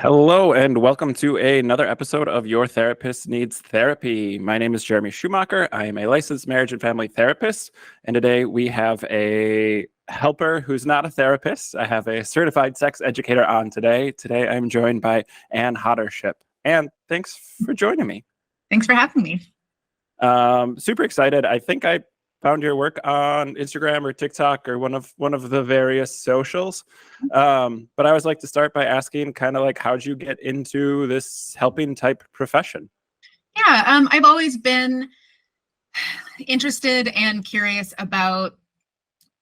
Hello and welcome to another episode of Your Therapist Needs Therapy. My name is Jeremy Schumacher. I am a licensed marriage and family therapist, and today we have a helper who's not a therapist. I have a certified sex educator on today. Today I'm joined by Anne Hodder-Shipp. Anne, thanks for joining me. Thanks for having me. Super excited. I think I found your work on Instagram or TikTok or one of the various socials. But I always like to start by asking kind of like, how'd you get into this helping type profession? Yeah, I've always been interested and curious about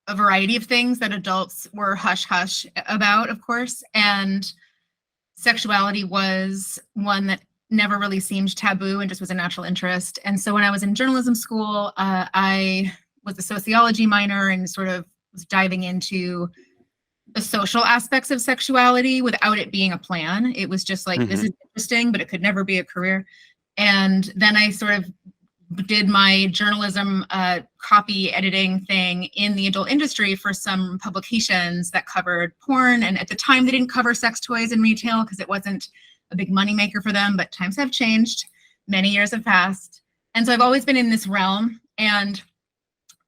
a variety of things that adults were hush-hush about, of course, and sexuality was one that never really seemed taboo and just was a natural interest. And so when I was in journalism school, I was a sociology minor and sort of was diving into the social aspects of sexuality without it being a plan. It was just like, this is interesting, but it could never be a career. And then I sort of did my journalism copy editing thing in the adult industry for some publications that covered porn. And at the time, they didn't cover sex toys in retail because it wasn't a big moneymaker for them, but times have changed. Many years have passed. And so I've always been in this realm. And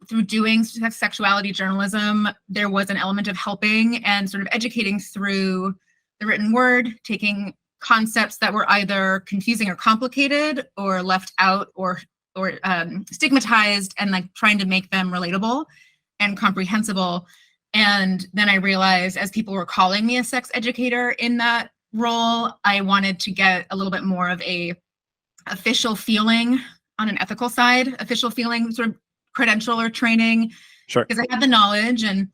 through doing sexuality journalism, there was an element of helping and sort of educating through the written word, taking concepts that were either confusing or complicated or left out or stigmatized and like trying to make them relatable and comprehensible. And then I realized as people were calling me a sex educator in that role, I wanted to get a little bit more of a official feeling on an ethical side, official feeling sort of credential or training. Sure. Because I had the knowledge and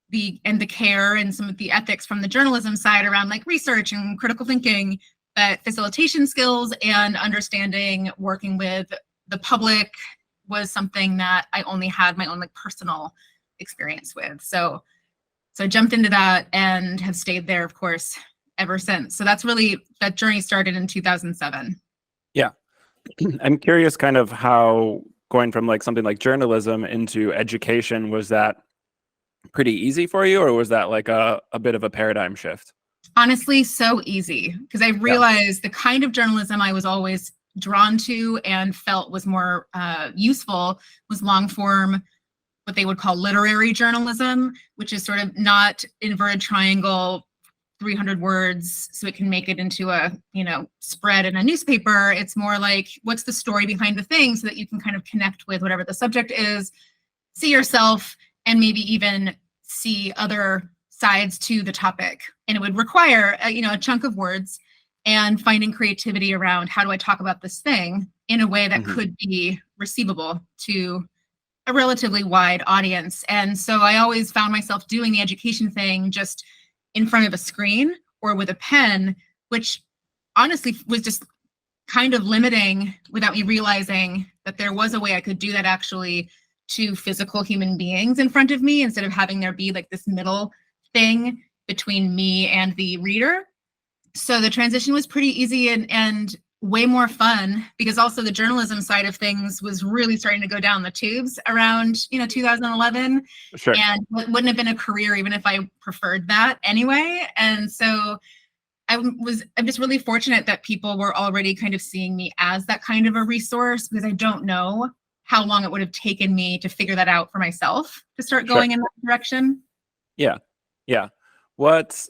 the care and some of the ethics from the journalism side around like research and critical thinking, but facilitation skills and understanding working with the public was something that I only had my own like personal experience with. So I jumped into that and have stayed there, of course, ever since. So that's really, that journey started in 2007. Yeah. I'm curious kind of how going from like something like journalism into education, was that pretty easy for you, or was that like a bit of a paradigm shift? Honestly, so easy, because I realized the kind of journalism I was always drawn to and felt was more useful was long form, what they would call literary journalism, which is sort of not inverted triangle 300 words so it can make it into a spread in a newspaper. It's more like, what's the story behind the thing so that you can kind of connect with whatever the subject is, see yourself, and maybe even see other sides to the topic. And it would require a chunk of words and finding creativity around how do I talk about this thing in a way that could be receivable to a relatively wide audience. And so I always found myself doing the education thing just in front of a screen or with a pen, which honestly was just kind of limiting without me realizing that there was a way I could do that actually to physical human beings in front of me instead of having there be like this middle thing between me and the reader. So the transition was pretty easy and way more fun, because also the journalism side of things was really starting to go down the tubes around 2011. Sure. And wouldn't have been a career even if I preferred that anyway. And so I'm just really fortunate that people were already kind of seeing me as that kind of a resource, because I don't know how long it would have taken me to figure that out for myself to start going in that direction. Yeah. That's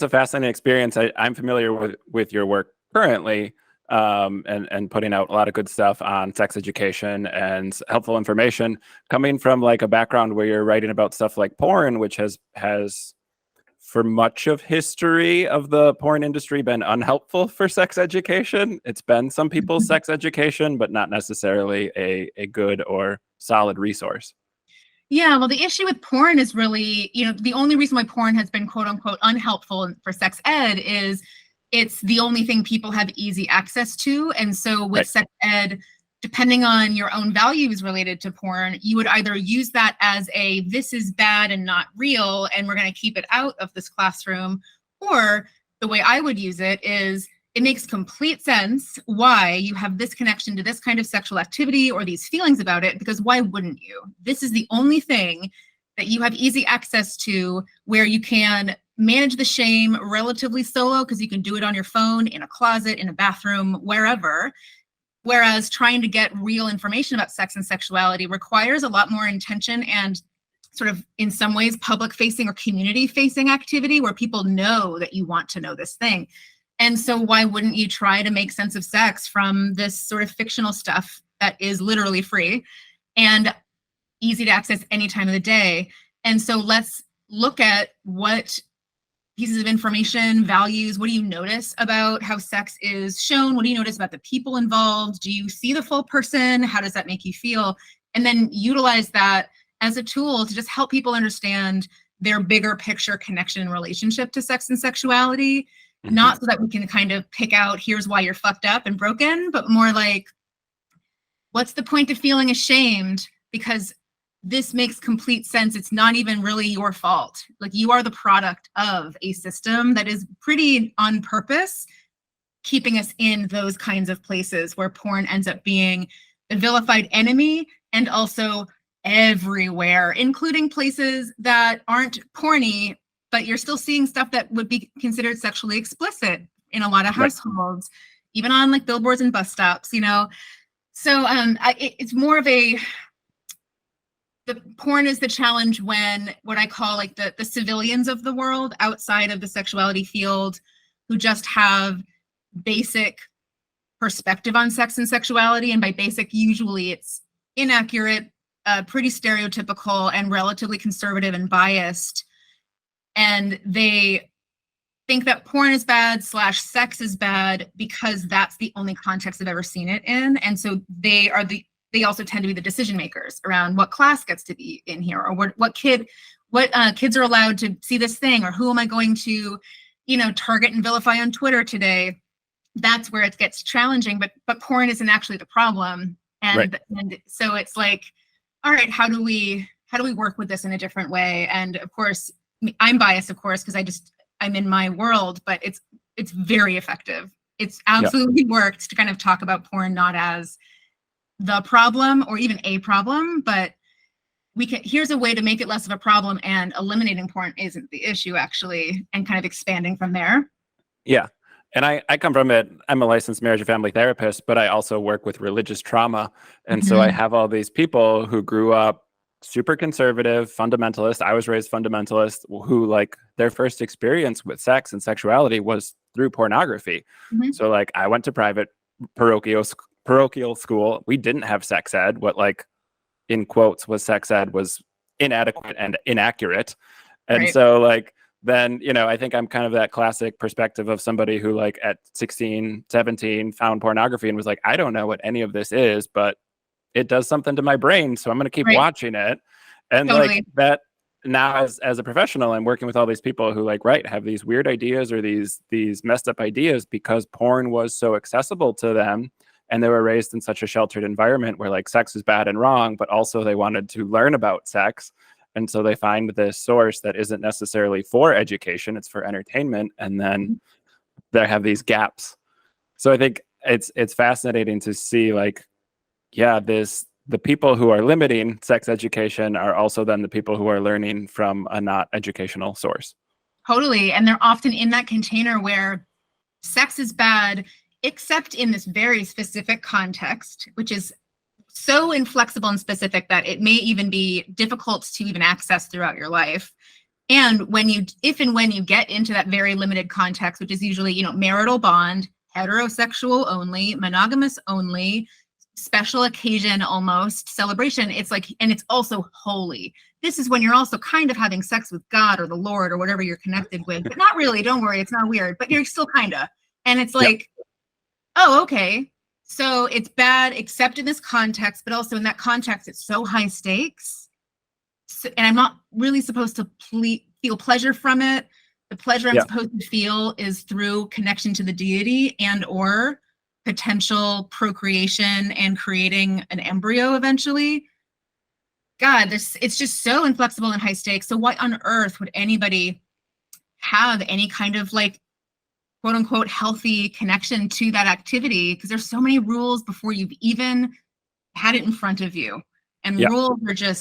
a fascinating experience. I'm familiar with your work currently, and putting out a lot of good stuff on sex education and helpful information, coming from like a background where you're writing about stuff like porn, which has for much of history of the porn industry been unhelpful for sex education. It's been some people's sex education, but not necessarily a good or solid resource. Yeah, well, the issue with porn is really, the only reason why porn has been quote unquote unhelpful for sex ed is it's the only thing people have easy access to. And so with sex ed, depending on your own values related to porn, you would either use that as this is bad and not real, and we're going to keep it out of this classroom. Or the way I would use it is, it makes complete sense why you have this connection to this kind of sexual activity or these feelings about it, because why wouldn't you? This is the only thing that you have easy access to where you can manage the shame relatively solo because you can do it on your phone, in a closet, in a bathroom, wherever. Whereas trying to get real information about sex and sexuality requires a lot more intention and sort of, in some ways, public facing or community facing activity where people know that you want to know this thing. And so why wouldn't you try to make sense of sex from this sort of fictional stuff that is literally free and easy to access any time of the day? And so let's look at what pieces of information, values, what do you notice about how sex is shown? What do you notice about the people involved? Do you see the full person? How does that make you feel? And then utilize that as a tool to just help people understand their bigger picture connection and relationship to sex and sexuality. Not so that we can kind of pick out, here's why you're fucked up and broken, but more like, what's the point of feeling ashamed? Because this makes complete sense. It's not even really your fault. Like, you are the product of a system that is pretty on purpose, keeping us in those kinds of places where porn ends up being the vilified enemy and also everywhere, including places that aren't porny, but you're still seeing stuff that would be considered sexually explicit in a lot of households, even on like billboards and bus stops, you know? So it's more of the porn is the challenge when what I call like the civilians of the world outside of the sexuality field who just have basic perspective on sex and sexuality. And by basic, usually it's inaccurate, pretty stereotypical and relatively conservative and biased. And they think that porn is bad / sex is bad because that's the only context they've ever seen it in. And so they also tend to be the decision makers around what class gets to be in here, or what kids are allowed to see this thing, or who am I going to, target and vilify on Twitter today. That's where it gets challenging, but porn isn't actually the problem. And so it's like, all right, how do we work with this in a different way? And of course, I'm biased, of course, because I'm in my world, but it's very effective. It's absolutely worked to kind of talk about porn not as the problem or even a problem, but here's a way to make it less of a problem, and eliminating porn isn't the issue actually, and kind of expanding from there. Yeah. And I come from it. I'm a licensed marriage and family therapist, but I also work with religious trauma. And so I have all these people who grew up super conservative, fundamentalist. I was raised fundamentalist, who like their first experience with sex and sexuality was through pornography. So like I went to private parochial school. We didn't have sex ed. What like in quotes was sex ed was inadequate and inaccurate. And so like, then, I think I'm kind of that classic perspective of somebody who like at 16, 17 found pornography and was like, I don't know what any of this is, but it does something to my brain. So I'm going to keep watching it. And like that now as a professional, I'm working with all these people who like, have these weird ideas or these messed up ideas because porn was so accessible to them. And they were raised in such a sheltered environment where like sex is bad and wrong, but also they wanted to learn about sex. And so they find this source that isn't necessarily for education, it's for entertainment. And then they have these gaps. So I think it's fascinating to see like, the people who are limiting sex education are also then the people who are learning from a not educational source. Totally. And they're often in that container where sex is bad, except in this very specific context, which is so inflexible and specific that it may even be difficult to even access throughout your life. And if and when you get into that very limited context, which is usually, marital bond, heterosexual only, monogamous only, special occasion, almost celebration, it's like, and it's also holy. This is when you're also kind of having sex with God or the Lord or whatever you're connected with, but not really, don't worry, it's not weird, but you're still kind of. And it's like, oh, okay. So it's bad, except in this context, but also in that context, it's so high stakes. And I'm not really supposed to feel pleasure from it. The pleasure I'm supposed to feel is through connection to the deity and or potential procreation and creating an embryo eventually. God, it's just so inflexible and high stakes. So why on earth would anybody have any kind of like quote unquote healthy connection to that activity? Because there's so many rules before you've even had it in front of you. And rules are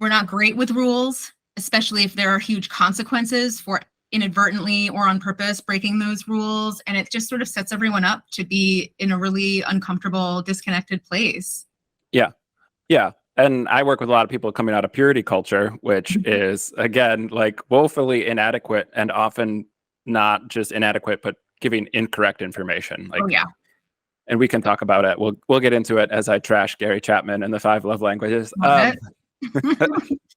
we're not great with rules. especially if there are huge consequences for inadvertently or on purpose breaking those rules. And it just sort of sets everyone up to be in a really uncomfortable, disconnected place. Yeah. Yeah. And I work with a lot of people coming out of purity culture, which is, again, like woefully inadequate and often not just inadequate, but giving incorrect information. Like, Oh, yeah. and we can talk about it. We'll get into it as I trash Gary Chapman and the 5 love languages. Love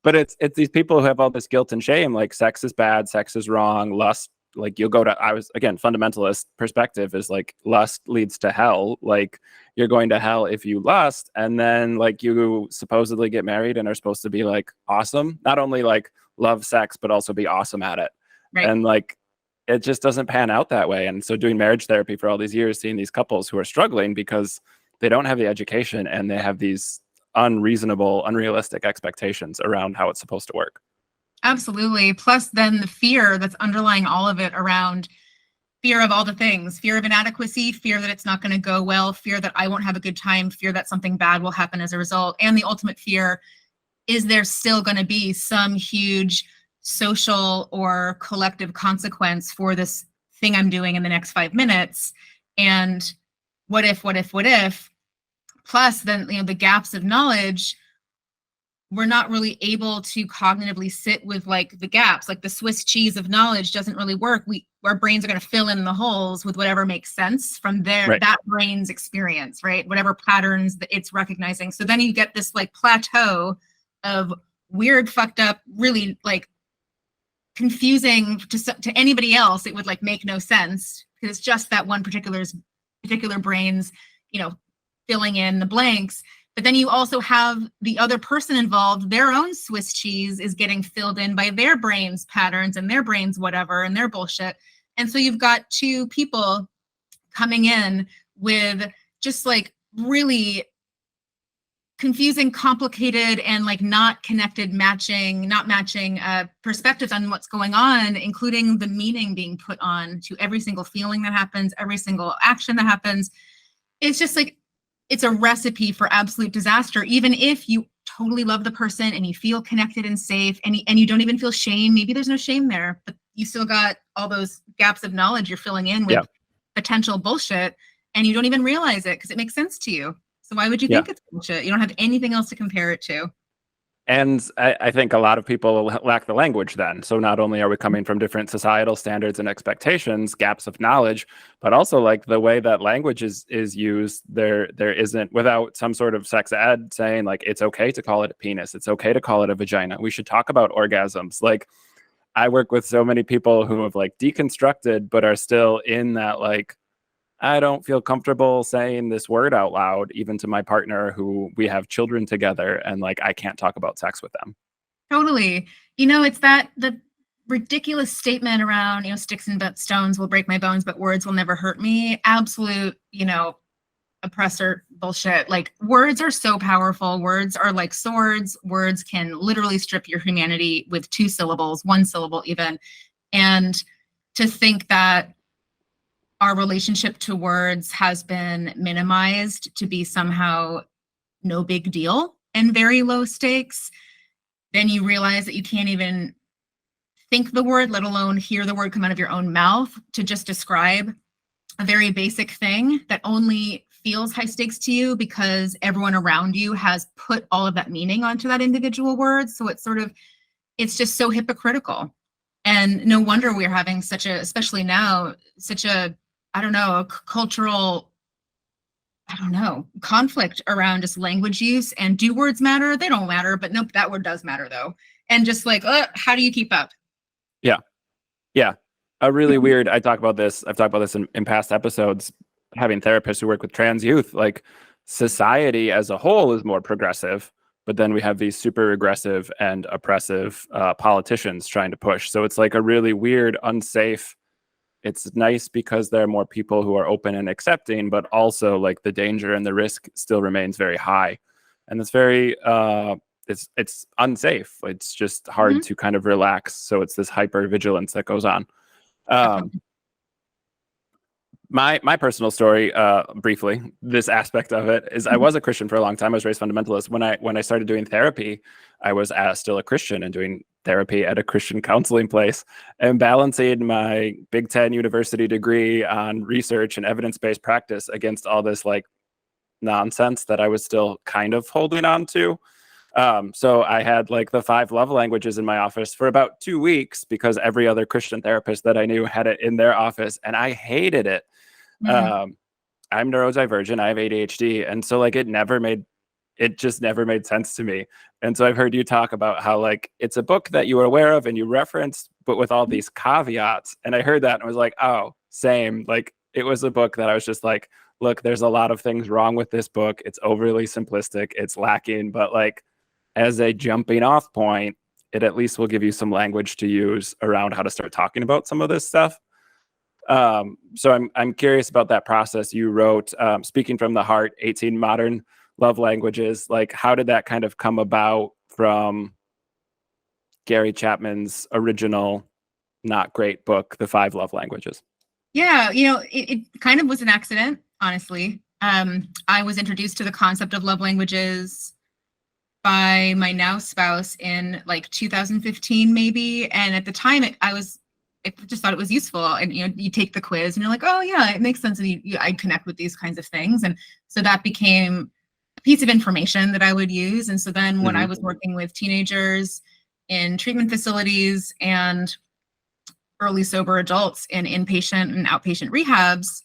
But it's these people who have all this guilt and shame, like sex is bad, sex is wrong, lust, like you'll go to, again, fundamentalist perspective is like lust leads to hell. Like you're going to hell if you lust, and then like you supposedly get married and are supposed to be like awesome, not only like love sex, but also be awesome at it. Right. And like, it just doesn't pan out that way. And so doing marriage therapy for all these years, seeing these couples who are struggling because they don't have the education and they have these unreasonable, unrealistic expectations around how it's supposed to work. Absolutely. Plus then the fear that's underlying all of it around fear of all the things, fear of inadequacy, fear that it's not going to go well, fear that I won't have a good time, fear that something bad will happen as a result. And the ultimate fear is there still going to be some huge social or collective consequence for this thing I'm doing in the next 5 minutes? And what if? Plus, then, the gaps of knowledge, we're not really able to cognitively sit with like the gaps, like the Swiss cheese of knowledge doesn't really work. Our brains are going to fill in the holes with whatever makes sense from that brain's experience, right? Whatever patterns that it's recognizing. So then you get this like plateau of weird, fucked up, really like confusing to anybody else. It would like make no sense because it's just that one particular brain's, filling in the blanks. But then you also have the other person involved, their own Swiss cheese is getting filled in by their brain's patterns and their brain's whatever and their bullshit. And so you've got two people coming in with just like really confusing, complicated, and like not matching perspectives on what's going on, including the meaning being put on to every single feeling that happens, every single action that happens. It's just like, it's a recipe for absolute disaster, even if you totally love the person and you feel connected and safe and you don't even feel shame. Maybe there's no shame there, but you still got all those gaps of knowledge you're filling in with potential bullshit, and you don't even realize it because it makes sense to you. So why would you think it's bullshit? You don't have anything else to compare it to. And I think a lot of people lack the language then. So not only are we coming from different societal standards and expectations, gaps of knowledge, but also like the way that language is used, there isn't, without some sort of sex ed saying like, it's okay to call it a penis. It's okay to call it a vagina. We should talk about orgasms. Like I work with so many people who have like deconstructed, but are still in that like, I don't feel comfortable saying this word out loud, even to my partner who we have children together, and like I can't talk about sex with them. Totally. It's the ridiculous statement around, sticks and stones will break my bones, but words will never hurt me. Absolute, oppressor bullshit. Like words are so powerful. Words are like swords. Words can literally strip your humanity with 2 syllables, 1 syllable even. And to think that our relationship to words has been minimized to be somehow no big deal and very low stakes, then you realize that you can't even think the word, let alone hear the word come out of your own mouth to just describe a very basic thing that only feels high stakes to you because everyone around you has put all of that meaning onto that individual word. So it's just so hypocritical. And no wonder we're having especially now, a cultural, conflict around just language use. And do words matter? They don't matter, but nope, that word does matter though. And just like, how do you keep up? Yeah. Yeah. A really weird, I've talked about this in past episodes, having therapists who work with trans youth, like society as a whole is more progressive, but then we have these super regressive and oppressive politicians trying to push. So it's like a really weird, unsafe. It's nice because there are more people who are open and accepting, but also like the danger and the risk still remains very high. And it's very, it's unsafe. It's just hard to kind of relax. So it's this hyper vigilance that goes on. My personal story, briefly, this aspect of it is I was a Christian for a long time. I was raised fundamentalist. When I started doing therapy, I was still a Christian and doing therapy at a Christian counseling place, and balancing my Big Ten university degree on research and evidence-based practice against all this like nonsense that I was still kind of holding on to. So I had like the 5 love languages in my office for about 2 weeks because every other Christian therapist that I knew had it in their office, and I hated it. Mhm. I'm neurodivergent. I have ADHD, and so like it just never made sense to me. And so I've heard you talk about how like it's a book that you were aware of and you referenced, but with all these caveats. And I heard that and I was like, oh, same. Like it was a book that I was just like, look, there's a lot of things wrong with this book. It's overly simplistic. It's lacking, but like as a jumping off point, it at least will give you some language to use around how to start talking about some of this stuff. So I'm curious about that process. You wrote, Speaking from the Heart, 18 Modern Love Languages. Like, how did that kind of come about from Gary Chapman's original, not great book, The 5 Love Languages? Yeah, it kind of was an accident, honestly. I was introduced to the concept of love languages by my now spouse in like 2015, maybe. And at the time, I just thought it was useful. And you take the quiz, and you're like, oh yeah, it makes sense. And I connect with these kinds of things, and so that became a piece of information that I would use. And so then, when I was working with teenagers in treatment facilities and early sober adults in inpatient and outpatient rehabs,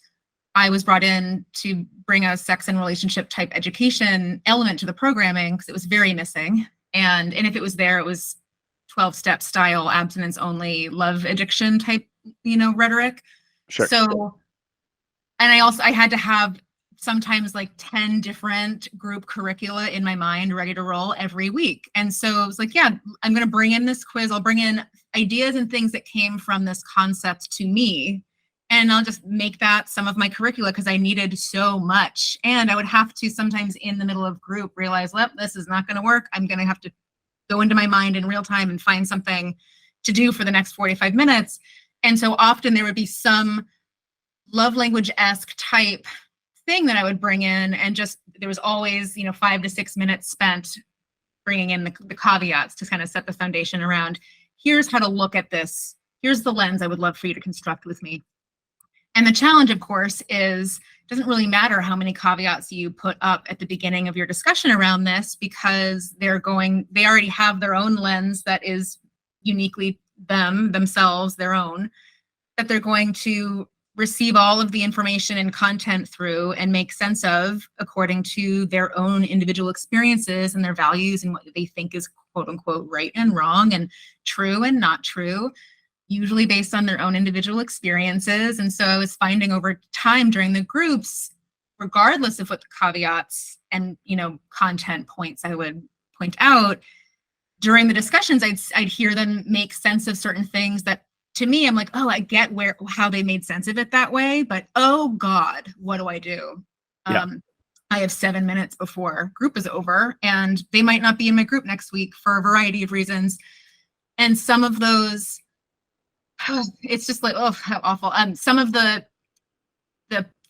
I was brought in to bring a sex and relationship type education element to the programming because it was very missing. And if it was there, it was 12-step style, abstinence only, love addiction type, rhetoric. Sure. So, and I had to have sometimes like 10 different group curricula in my mind ready to roll every week. And so I was like, yeah, I'm going to bring in this quiz. I'll bring in ideas and things that came from this concept to me. And I'll just make that some of my curricula because I needed so much. And I would have to sometimes in the middle of group realize, well, this is not going to work. I'm going to have to go into my mind in real time and find something to do for the next 45 minutes. And so often there would be some love language-esque type thing that I would bring in, and just there was always 5 to 6 minutes spent bringing in the caveats to kind of set the foundation around, here's how to look at this, here's the lens I would love for you to construct with me. And the challenge, of course, is it doesn't really matter how many caveats you put up at the beginning of your discussion around this, because they already have their own lens that is uniquely themselves, their own, that they're going to receive all of the information and content through and make sense of according to their own individual experiences and their values and what they think is quote unquote right and wrong and true and not true, usually based on their own individual experiences. And so I was finding over time during the groups, regardless of what the caveats and content points I would point out, during the discussions, I'd hear them make sense of certain things that to me, I'm like, oh, I get how they made sense of it that way, but oh God, what do I do? Yeah. I have 7 minutes before group is over, and they might not be in my group next week for a variety of reasons. And some of those, it's just like, oh, how awful. Some of the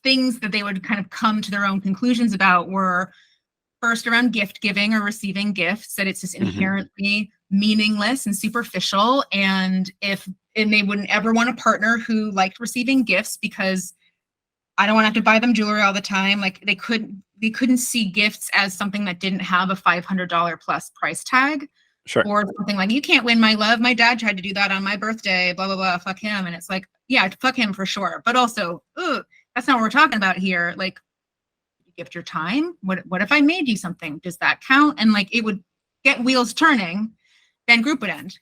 things that they would kind of come to their own conclusions about were first around gift giving or receiving gifts, that it's just inherently meaningless and superficial. And they wouldn't ever want a partner who liked receiving gifts because I don't want to have to buy them jewelry all the time. Like they couldn't see gifts as something that didn't have a $500 plus price tag. Sure. Or something like, you can't win my love. My dad tried to do that on my birthday, blah, blah, blah, fuck him. And it's like, yeah, fuck him for sure. But also, that's not what we're talking about here. Like, you gift your time. What if I made you something? Does that count? And like, it would get wheels turning, then group would end.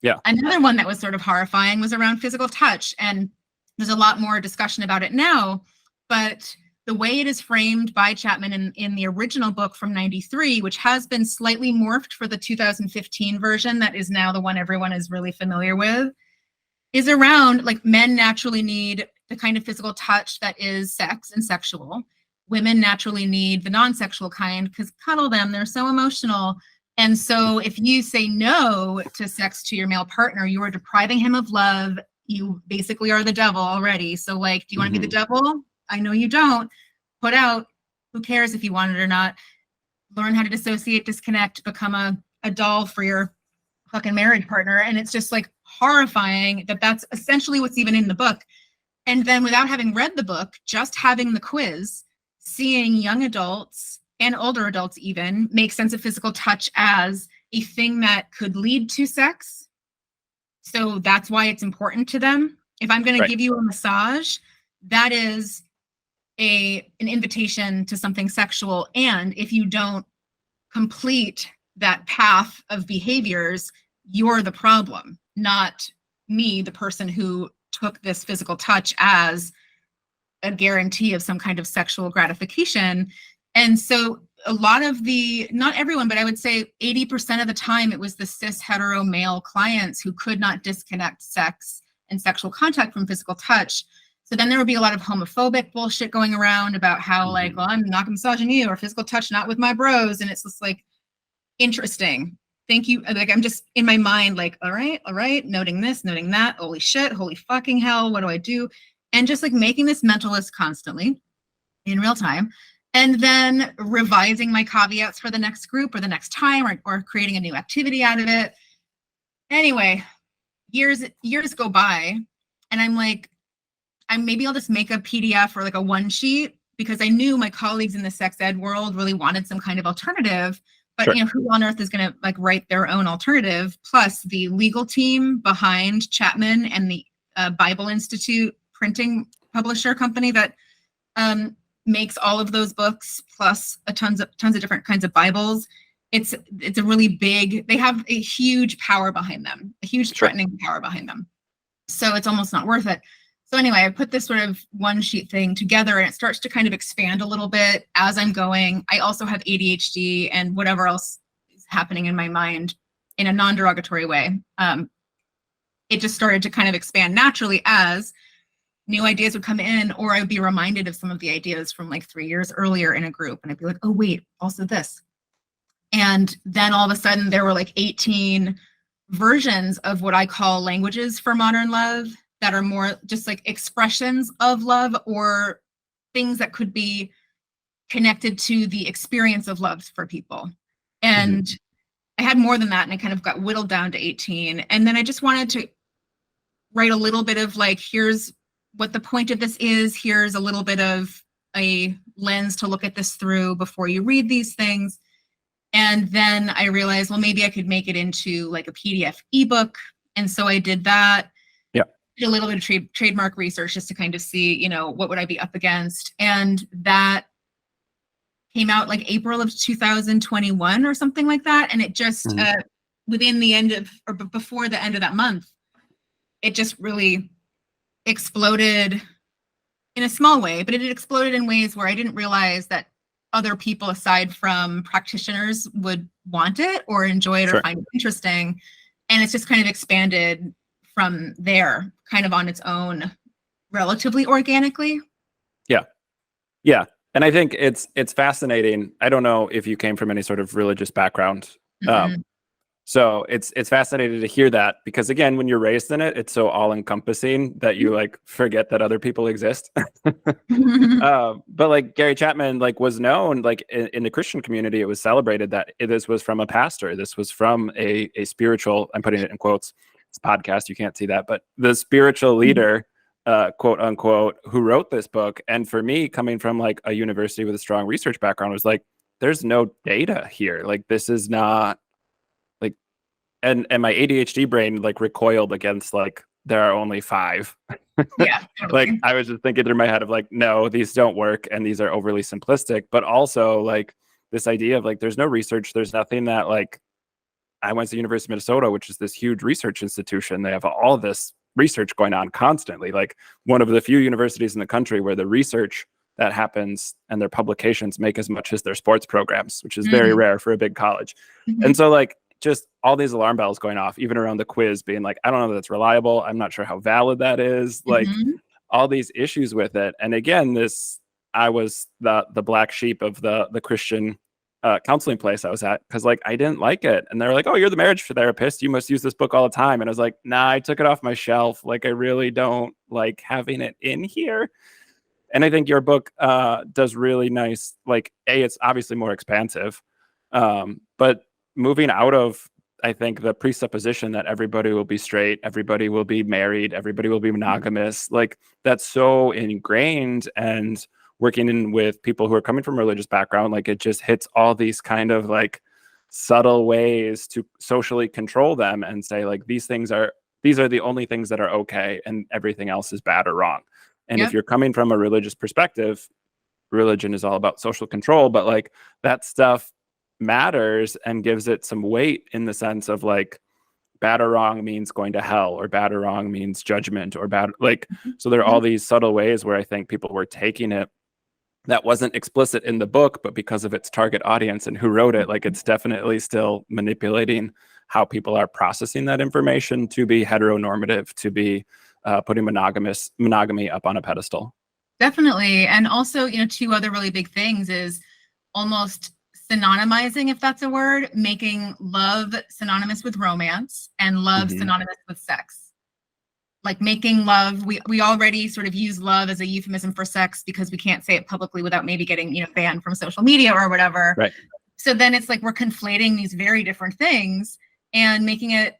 Yeah. Another one that was sort of horrifying was around physical touch. And there's a lot more discussion about it now, but the way it is framed by Chapman in the original book from 93, which has been slightly morphed for the 2015 version that is now the one everyone is really familiar with, is around like men naturally need the kind of physical touch that is sex and sexual. Women naturally need the non-sexual kind because cuddle them, they're so emotional. And so if you say no to sex to your male partner, you are depriving him of love. You basically are the devil already. So like, do you want to be the devil? I know you don't. Put out, who cares if you want it or not? Learn how to dissociate, disconnect, become a doll for your fucking marriage partner. And it's just like horrifying that that's essentially what's even in the book. And then without having read the book, just having the quiz, seeing young adults and older adults even make sense of physical touch as a thing that could lead to sex. So that's why it's important to them. If I'm going to give you a massage, that is an invitation to something sexual. And if you don't complete that path of behaviors, you're the problem, not me, the person who took this physical touch as a guarantee of some kind of sexual gratification. And so a lot of not everyone, but I would say 80% of the time, it was the cis hetero male clients who could not disconnect sex and sexual contact from physical touch. So then there would be a lot of homophobic bullshit going around about how like, well, I'm not massaging you, or physical touch not with my bros. And it's just like, interesting. Thank you. Like, I'm just in my mind, like, all right, noting this, noting that. Holy shit, holy fucking hell, what do I do? And just like making this mental list constantly in real time. And then revising my caveats for the next group or the next time, or creating a new activity out of it. Anyway, years go by, and I'm like, maybe I'll just make a PDF or like a one sheet, because I knew my colleagues in the sex ed world really wanted some kind of alternative. But you know, who on earth is going to like write their own alternative? Plus, the legal team behind Chapman and the Bible Institute printing publisher company that makes all of those books, plus tons of different kinds of Bibles. It's a really big. They have a huge power behind them, a huge threatening power behind them. So it's almost not worth it. So anyway, I put this sort of one sheet thing together, and it starts to kind of expand a little bit as I'm going. I also have ADHD and whatever else is happening in my mind in a non-derogatory way. It just started to kind of expand naturally as new ideas would come in, or I would be reminded of some of the ideas from like 3 years earlier in a group. And I'd be like, oh, wait, also this. And then all of a sudden there were like 18 versions of what I call languages for modern love, that are more just like expressions of love, or things that could be connected to the experience of love for people. And I had more than that, and I kind of got whittled down to 18. And then I just wanted to write a little bit of like, here's what the point of this is. Here's a little bit of a lens to look at this through before you read these things. And then I realized, well, maybe I could make it into like a PDF ebook. And so I did that. Did a little bit of trademark research just to kind of see, you know, what would I be up against. And that came out like April of 2021 or something like that. And it just, within the end of, or before the end of that month, it just really exploded in a small way, but it exploded in ways where I didn't realize that other people aside from practitioners would want it or enjoy it or find it interesting. And it's just kind of expanded from there, kind of on its own, relatively organically. Yeah. And I think it's fascinating. I don't know if you came from any sort of religious background. So it's fascinating to hear that, because again, when you're raised in it, it's so all encompassing that you like forget that other people exist. But like Gary Chapman, like was known like in the Christian community, it was celebrated that this was from a pastor. This was from a spiritual, I'm putting it in quotes, it's a podcast, you can't see that, but the spiritual leader, quote unquote, who wrote this book. And for me, coming from like a university with a strong research background, was like, there's no data here. Like this is not like, and my ADHD brain like recoiled against like, there are only 5. Yeah, totally. Like I was just thinking through my head of like, no, these don't work. And these are overly simplistic, but also like this idea of like, there's no research. There's nothing that like, I went to the University of Minnesota, which is this huge research institution. They have all this research going on constantly, like one of the few universities in the country where the research that happens and their publications make as much as their sports programs, which is very rare for a big college. And so like just all these alarm bells going off, even around the quiz being like, I don't know if that's reliable. I'm not sure how valid that is. Like all these issues with it. And again, I was the black sheep of the Christian counseling place I was at, because like I didn't like it, and they're like, oh, you're the marriage therapist, you must use this book all the time. And I was like, nah, I took it off my shelf. Like I really don't like having it in here. And I think your book does really nice, like it's obviously more expansive, but moving out of, I think the presupposition that everybody will be straight, everybody will be married, everybody will be monogamous, like that's so ingrained. And working in with people who are coming from a religious background, like it just hits all these kind of like subtle ways to socially control them and say like these are the only things that are okay and everything else is bad or wrong. And if you're coming from a religious perspective, religion is all about social control, but like that stuff matters and gives it some weight in the sense of like bad or wrong means going to hell, or bad or wrong means judgment, or bad, like, so there are all these subtle ways where I think people were taking it that wasn't explicit in the book, but because of its target audience and who wrote it, like it's definitely still manipulating how people are processing that information to be heteronormative, to be putting monogamy up on a pedestal. Definitely. And also, you know, two other really big things is almost synonymizing, if that's a word, making love synonymous with romance and love synonymous with sex. Like making love, we already sort of use love as a euphemism for sex because we can't say it publicly without maybe getting, you know, banned from social media or whatever. Right. So then it's like we're conflating these very different things and making it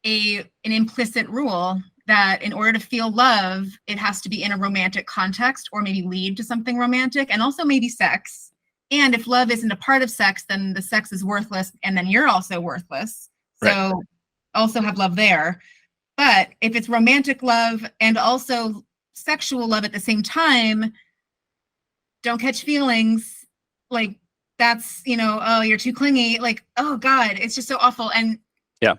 an implicit rule that in order to feel love, it has to be in a romantic context or maybe lead to something romantic, and also maybe sex. And if love isn't a part of sex, then the sex is worthless, and then you're also worthless. So also have love there. But if it's romantic love and also sexual love at the same time, don't catch feelings. Like that's, you know, oh, you're too clingy. Like, oh God, it's just so awful. And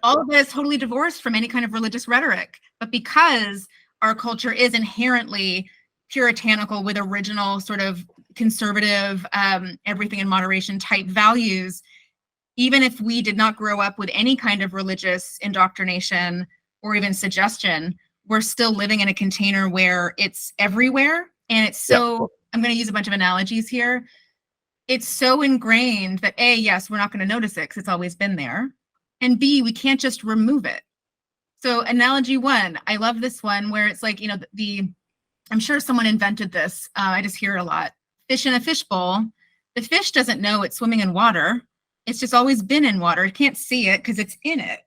all of that is totally divorced from any kind of religious rhetoric. But because our culture is inherently puritanical with original sort of conservative, everything in moderation type values, even if we did not grow up with any kind of religious indoctrination or even suggestion, we're still living in a container where it's everywhere. And it's so, I'm going to use a bunch of analogies here. It's so ingrained that A, yes, we're not going to notice it because it's always been there. And B, we can't just remove it. So analogy one, I love this one where it's like, you know, I'm sure someone invented this. I just hear it a lot. Fish in a fishbowl. The fish doesn't know it's swimming in water. It's just always been in water. It can't see it because it's in it.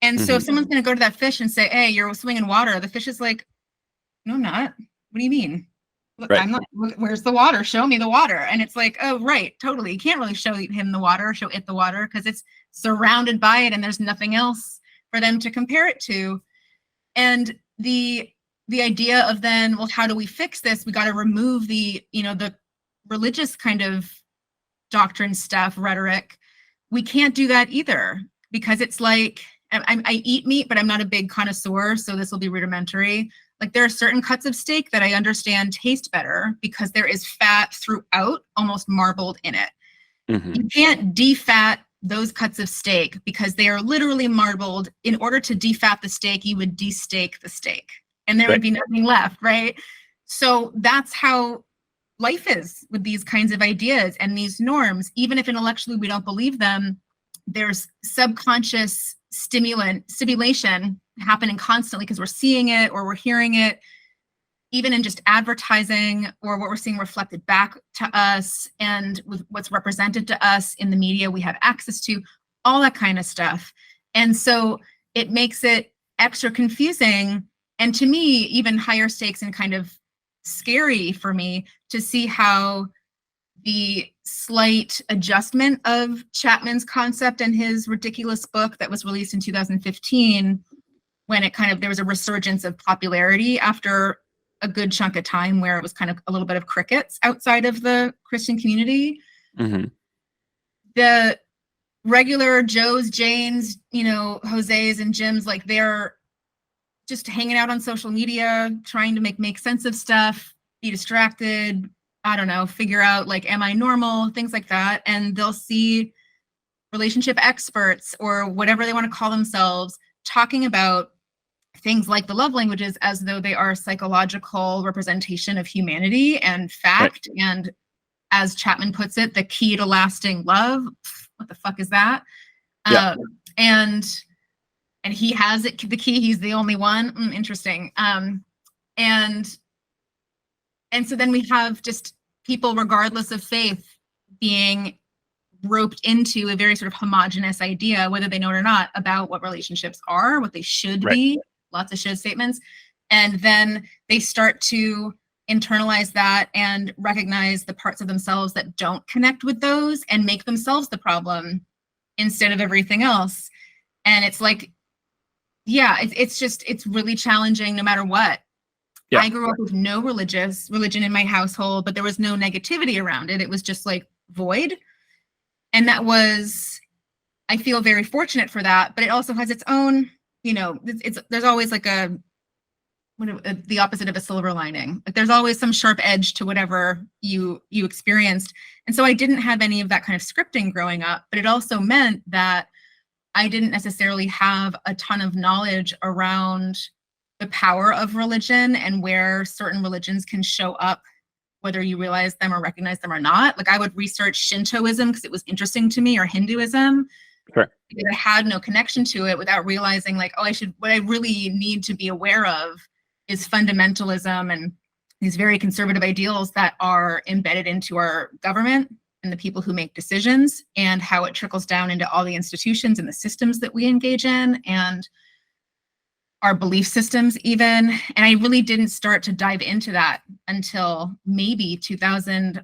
And so if someone's going to go to that fish and say, hey, you're swimming in water, the fish is like, no, I'm not. What do you mean? Look, I'm not. Where's the water? Show me the water. And it's like, oh, right, totally. You can't really show him the water or show it the water because it's surrounded by it and there's nothing else for them to compare it to. And the idea of then, well, how do we fix this? We got to remove the religious kind of doctrine stuff, rhetoric. We can't do that either because it's like, I eat meat, but I'm not a big connoisseur, so this will be rudimentary. Like there are certain cuts of steak that I understand taste better because there is fat throughout, almost marbled in it. You can't defat those cuts of steak because they are literally marbled. In order to defat the steak, you would de-steak the steak and there would be nothing left, right? So that's how life is with these kinds of ideas and these norms. Even if intellectually we don't believe them, there's subconscious stimulation happening constantly because we're seeing it or we're hearing it, even in just advertising or what we're seeing reflected back to us and with what's represented to us in the media we have access to, all that kind of stuff. And so it makes it extra confusing. And to me, even higher stakes and kind of scary for me to see how the slight adjustment of Chapman's concept in his ridiculous book that was released in 2015, when it kind of, there was a resurgence of popularity after a good chunk of time where it was kind of a little bit of crickets outside of the Christian community. The regular Joes, Janes, Jose's and Jims, like they're just hanging out on social media, trying to make sense of stuff, be distracted, I don't know, figure out like, am I normal? Things like that. And they'll see relationship experts or whatever they want to call themselves talking about things like the love languages as though they are a psychological representation of humanity and fact. And as Chapman puts it, the key to lasting love. What the fuck is that? And he has it, the key, he's the only one. Interesting. And so then we have just people, regardless of faith, being roped into a very sort of homogenous idea, whether they know it or not, about what relationships are, what they should be, lots of should statements. And then they start to internalize that and recognize the parts of themselves that don't connect with those and make themselves the problem instead of everything else. And it's like, yeah, it's really challenging no matter what. Yeah. I grew up with no religion in my household, but there was no negativity around it. It was just like void. And that was, I feel very fortunate for that, but it also has its own, you know, there's always like the opposite of a silver lining. Like there's always some sharp edge to whatever you experienced. And so I didn't have any of that kind of scripting growing up, but it also meant that I didn't necessarily have a ton of knowledge around the power of religion and where certain religions can show up, whether you realize them or recognize them or not. Like I would research Shintoism because it was interesting to me, or Hinduism. Sure. Because I had no connection to it without realizing like, oh, what I really need to be aware of is fundamentalism and these very conservative ideals that are embedded into our government and the people who make decisions, and how it trickles down into all the institutions and the systems that we engage in and our belief systems even. And I really didn't start to dive into that until maybe 2000.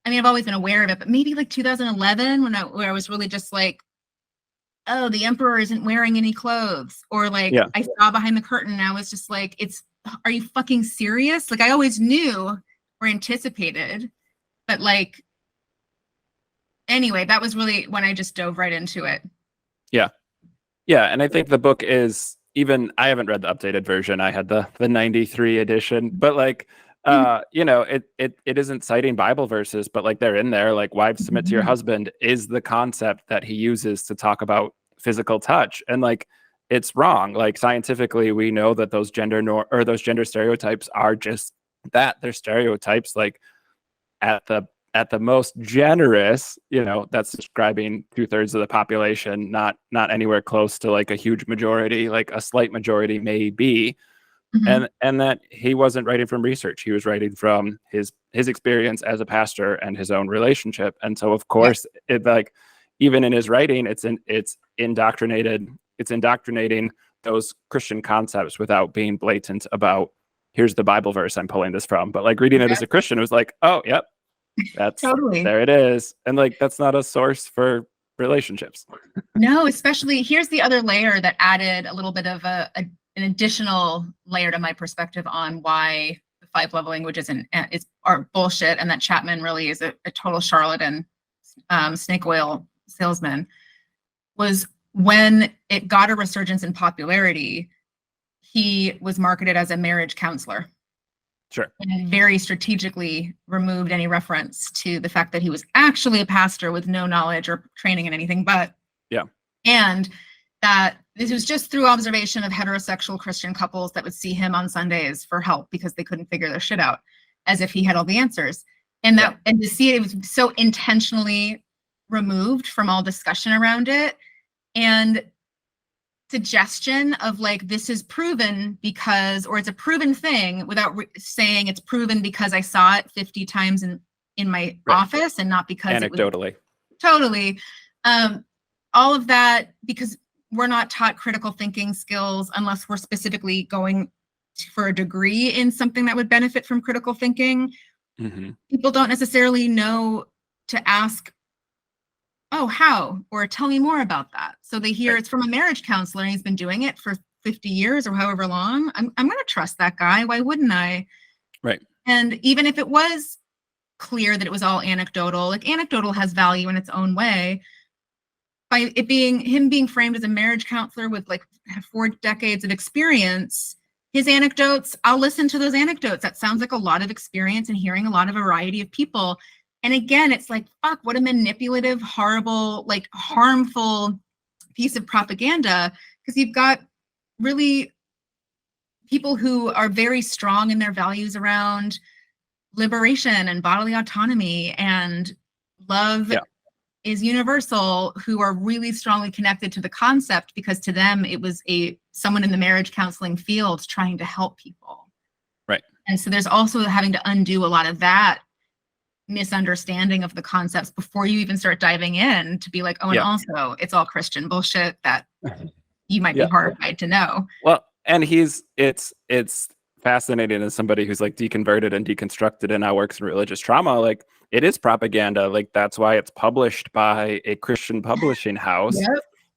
I mean, I've always been aware of it, but maybe like 2011 where I was really just like, oh, the emperor isn't wearing any clothes. Or like, yeah. I saw behind the curtain and I was just like, are you fucking serious? Like I always knew or anticipated, but like, anyway, that was really when I just dove right into it. Yeah. Yeah. And I think the book is, even I haven't read the updated version. I had the 93 edition, but like, you know, it isn't citing Bible verses, but like they're in there, like wives submit to your husband is the concept that he uses to talk about physical touch. And like, it's wrong. Like scientifically, we know that those gender stereotypes are just that. They're stereotypes. Like at the most generous, you know, that's describing 2/3 of the population, not anywhere close to like a huge majority, like a slight majority maybe. And that he wasn't writing from research. He was writing from his experience as a pastor and his own relationship. And so of course, it like even in his writing, it's indoctrinating those Christian concepts without being blatant about here's the Bible verse I'm pulling this from. But like reading it as a Christian, it was like, oh, yep. That's totally there it is. And like that's not a source for relationships. No, especially here's the other layer that added a little bit of an additional layer to my perspective on why the 5 love languages are bullshit, and that Chapman really is a total charlatan, snake oil salesman, was when it got a resurgence in popularity, he was marketed as a marriage counselor. Sure. And very strategically removed any reference to the fact that he was actually a pastor with no knowledge or training in anything but. Yeah. And that this was just through observation of heterosexual Christian couples that would see him on Sundays for help because they couldn't figure their shit out, as if he had all the answers. And that and to see it was so intentionally removed from all discussion around it, and suggestion of like, this is proven because, or it's a proven thing, without saying it's proven because I saw it 50 times in my office and not because anecdotally. Totally. All of that, because we're not taught critical thinking skills unless we're specifically going for a degree in something that would benefit from critical thinking. People don't necessarily know to ask, oh, how? Or tell me more about that. So they hear it's from a marriage counselor and he's been doing it for 50 years or however long. I'm going to trust that guy. Why wouldn't I? Right. And even if it was clear that it was all anecdotal, like anecdotal has value in its own way. By it being him being framed as a marriage counselor with like 4 decades of experience, his anecdotes, I'll listen to those anecdotes. That sounds like a lot of experience and hearing a lot of variety of people. And again, it's like, fuck, what a manipulative, horrible, like harmful piece of propaganda. Because you've got really people who are very strong in their values around liberation and bodily autonomy and love is universal, who are really strongly connected to the concept because to them it was someone in the marriage counseling field trying to help people. Right. And so there's also having to undo a lot of that misunderstanding of the concepts before you even start diving in, to be like, oh, and also it's all Christian bullshit that you might be horrified to know. Well, and it's fascinating as somebody who's like deconverted and deconstructed and now works in religious trauma. Like, it is propaganda. Like, that's why it's published by a Christian publishing house.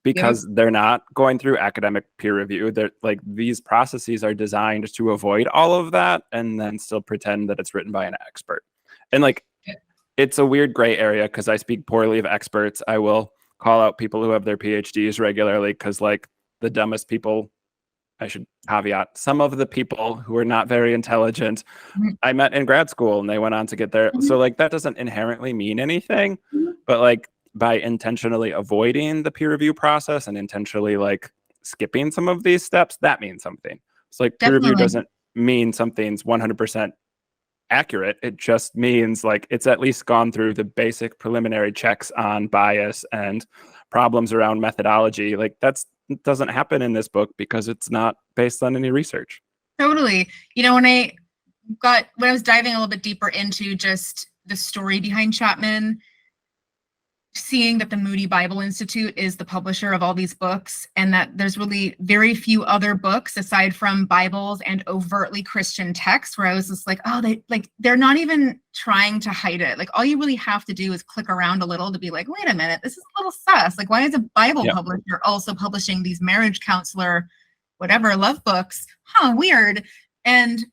Because they're not going through academic peer review. They're like, these processes are designed to avoid all of that and then still pretend that it's written by an expert. And like, it's a weird gray area because I speak poorly of experts. I will call out people who have their PhDs regularly because, like, the dumbest people, I should caveat, some of the people who are not very intelligent, I met in grad school and they went on to get there. So like, that doesn't inherently mean anything, but like, by intentionally avoiding the peer review process and intentionally like skipping some of these steps, that means something. It's like, peer review doesn't mean something's 100% accurate. It just means like it's at least gone through the basic preliminary checks on bias and problems around methodology. Like, doesn't happen in this book because it's not based on any research. Totally. You know, when I was diving a little bit deeper into just the story behind Chapman, seeing that the Moody Bible Institute is the publisher of all these books, and that there's really very few other books aside from Bibles and overtly Christian texts, where I was just like, oh, they're not even trying to hide it. Like, all you really have to do is click around a little to be like, wait a minute, this is a little sus. Like, why is a Bible publisher also publishing these marriage counselor, whatever, love books? Huh, weird. And